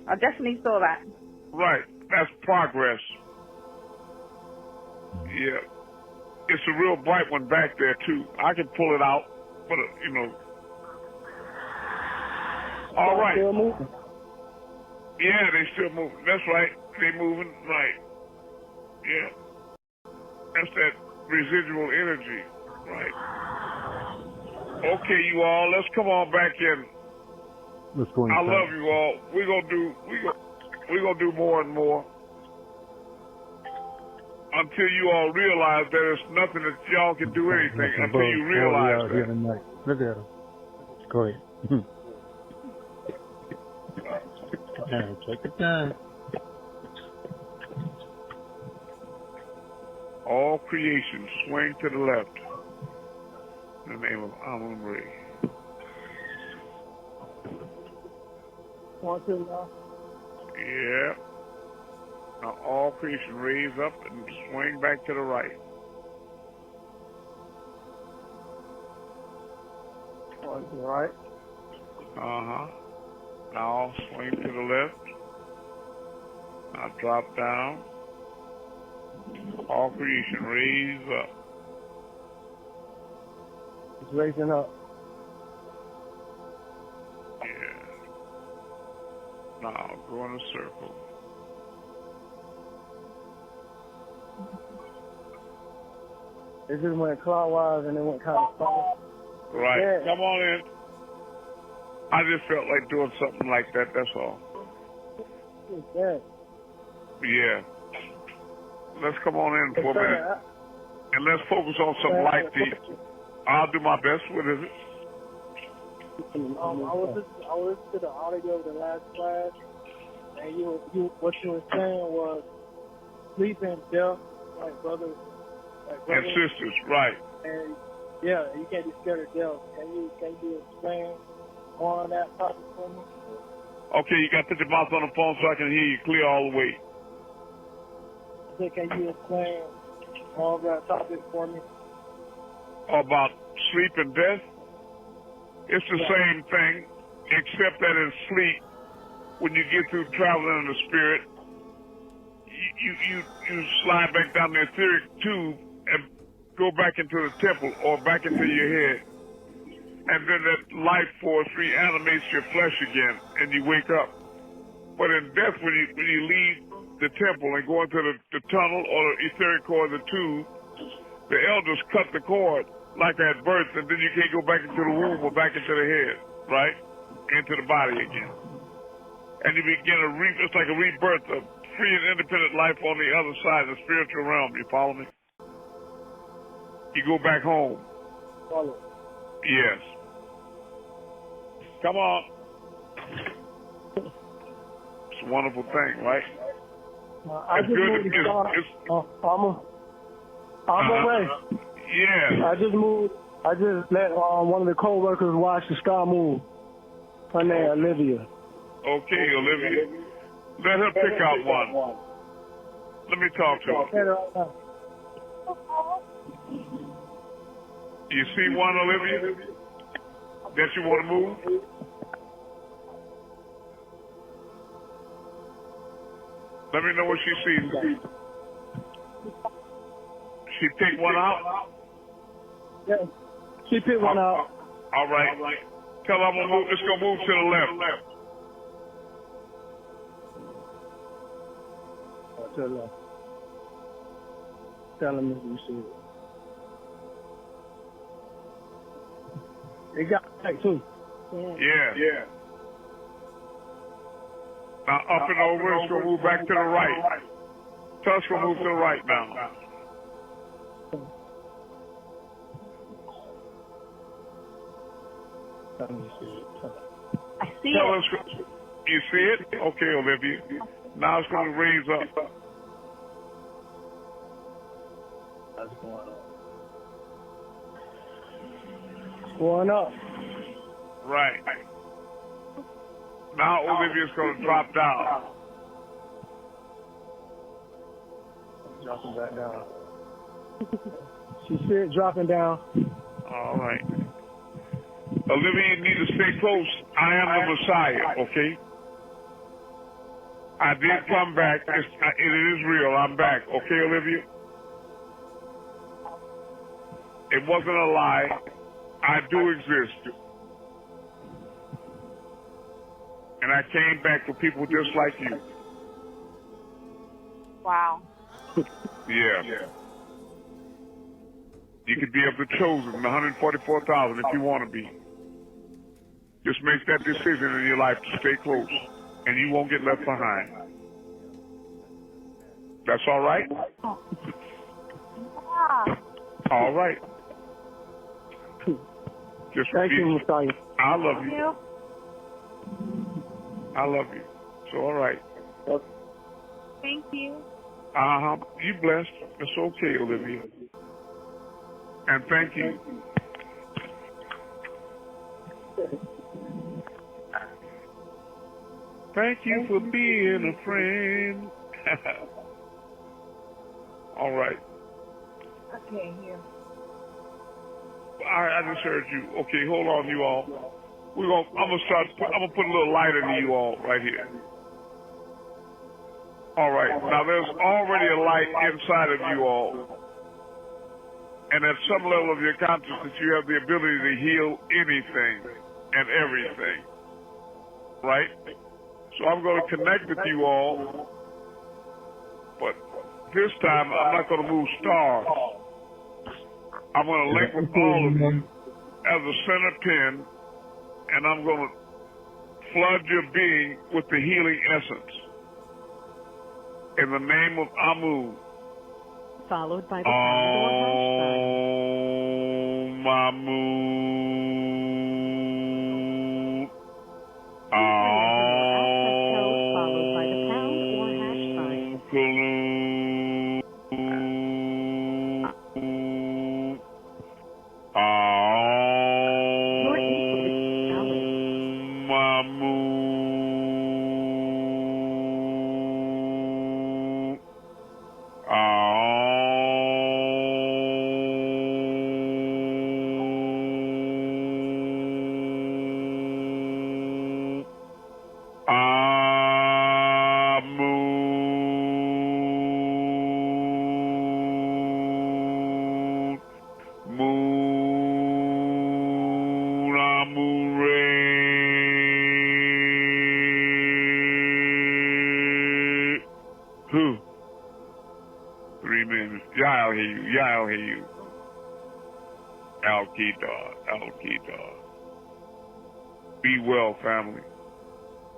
I definitely saw that. Right. That's progress. Yeah. It's a real bright one back there, too. I can pull it out, but, you know. All right. Still moving. Yeah, they still moving. That's right. They moving. Right. Yeah. That's that residual energy. Right. Okay, you all. Let's come on back in. Let's go inside. I love you all. We're gonna do more and more. until you all realize there's nothing that y'all can do anything until you realize that. Tonight. Look at him. Go ahead. Take your time. All creation swing to the left in the name of Amun-Rayay. Yeah. Now all creation raise up and swing back to the right. Right. Now swing to the left. Now drop down. All creation raise up. It's raising up. Yeah. Now go in a circle. It just went clockwise and it went kind of fast. Right. Yeah. Come on in. I just felt like doing something like that, that's all. Yeah. Yeah. Let's come on in for a minute. And let's focus on some light deep. I'll do my best. What is it? I was listening to the audio of the last class, and what you were saying was sleep and death, like brothers and sisters, right? And yeah, you can't be scared of death. Can you explain on that topic for me? Okay, you got to put your mouth on the phone so I can hear you clear all the way. Can you explain all that topic for me? About sleep and death? It's the same thing, except that in sleep, when you get through traveling in the spirit, you slide back down the etheric tube and go back into the temple or back into your head. And then that life force reanimates your flesh again and you wake up. But in death, when you leave the temple and go into the tunnel or the etheric cord of the tube, the elders cut the cord like at birth, and then you can't go back into the womb or back into the head, right? Into the body again. And you begin it's like a rebirth of free and independent life on the other side, the spiritual realm. You follow me? You go back home. Follow. Yes. Come on. It's a wonderful thing, right? I just moved to Amun-Rayay. Yeah. I just let one of the co-workers watch the star move. Her name, Olivia. Okay, Olivia. Let her pick out one. Let me talk to her. You see one, Olivia, that you want to move? Let me know what she sees. She picked one out? Yeah, she picked one out. All right. Tell her I'm going to move. It's going to move to the left. To the left. Tell him if you see it. It got back too. Yeah. Now up and over, it's going to move back to the right. Tell us going to move to the right now. I see Tell it. us, you see it? Okay, Olivia. Now it's going to raise up. That's going up. Going up. Right. Now Olivia's going to drop down. Dropping back down. She see it dropping down. All right. Olivia, you need to stay close. I am the Messiah, okay? I did come back. It is real. I'm back. Okay, Olivia? It wasn't a lie. I do exist. And I came back for people just like you. Wow. Yeah. You could be of the chosen, the 144,000 if you want to be. Just make that decision in your life to stay close, and you won't get left behind. That's all right? All right. Just Thank you, Messiah. I love you. I love you. So, all right. Thank you. You blessed. It's okay, Olivia. And thank you. Thank you for being a friend. All right. Okay, here. I just heard you. Okay, hold on, you all. I'm gonna put a little light into you all right here. All right. Now there's already a light inside of you all, and at some level of your consciousness, you have the ability to heal anything and everything. Right? So I'm going to connect with you all, but this time I'm not going to move stars. I'm going to link with all of you as a center pin, and I'm going to flood your being with the healing essence. In the name of Amun. Followed by the pound or hash sign. Amun. Access code followed by the pound or hash sign. Amun-Rayay. Who? 3 minutes. Yeah, I'll hear you. Yeah, I'll hear you. Al-Qadar. Be well, family.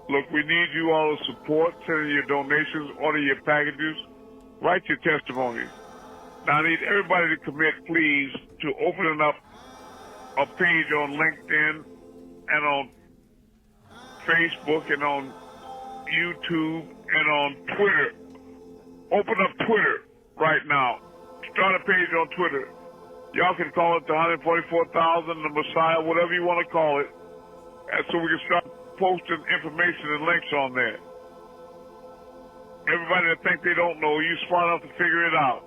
Look, we need you all to support, send in your donations, order your packages, write your testimonies. Now, I need everybody to commit, please, to opening up a page on LinkedIn and on Facebook and on YouTube and on Twitter. Open up Twitter right now. Start a page on Twitter. Y'all can call it the 144,000, the Messiah, whatever you want to call it. And so we can start posting information and links on there. Everybody that think they don't know, you smart enough to figure it out.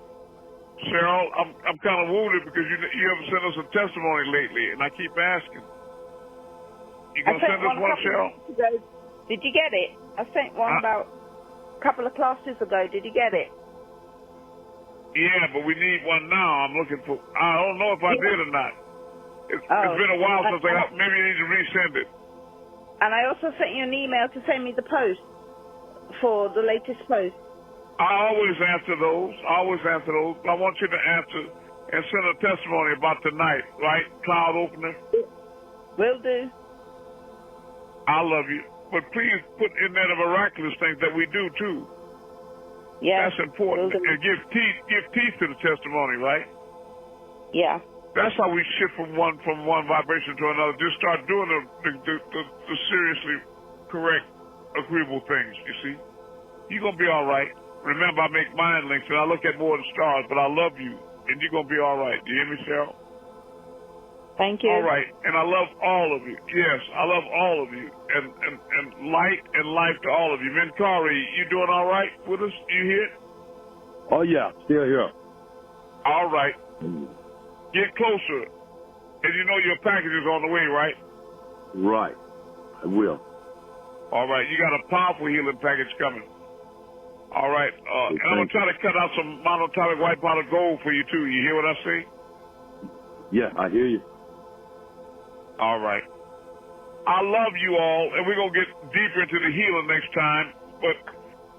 Cheryl, I'm kind of wounded because you haven't sent us a testimony lately, and I keep asking. You gonna send us one, Cheryl? Did you get it? I sent one about a couple of classes ago. Did you get it? Yeah, but we need one now. I'm looking for. I don't know if I did or not. It's been a while since I got. Maybe you need to resend it. And I also sent you an email to send me the post for the latest post. I always answer those. I want you to answer and send a testimony about tonight, right? Cloud opener. Will do. I love you. But please put in there the miraculous things that we do too. Yeah. That's important. And give teeth to the testimony, right? Yeah. That's how we shift from one vibration to another. Just start doing the seriously correct, agreeable things, you see? You're going to be all right. Remember, I make mind links, and I look at more than stars, but I love you, and you're going to be all right. Do you hear me, Cheryl? Thank you. All right. And I love all of you. Yes, I love all of you. And light and life to all of you. Minkari, you doing all right with us? You here? Oh, yeah. Still here. All right. Get closer. And you know your package is on the way, right? Right. I will. All right. You got a powerful healing package coming. All right. And I'm going to try to cut out some monatomic white powder gold for you, too. You hear what I say? Yeah, I hear you. All right. I love you all, and we're going to get deeper into the healing next time. But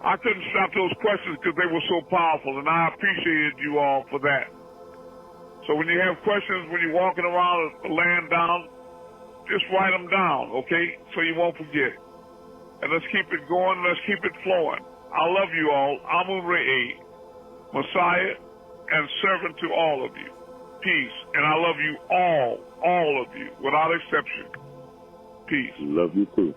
I couldn't stop those questions because they were so powerful, and I appreciated you all for that. So when you have questions, when you're walking around or laying down, just write them down, okay, so you won't forget. And let's keep it going. Let's keep it flowing. I love you all. Amun-Rayay, Messiah, and servant to all of you. Peace. And I love you all of you, without exception. Peace. Love you too.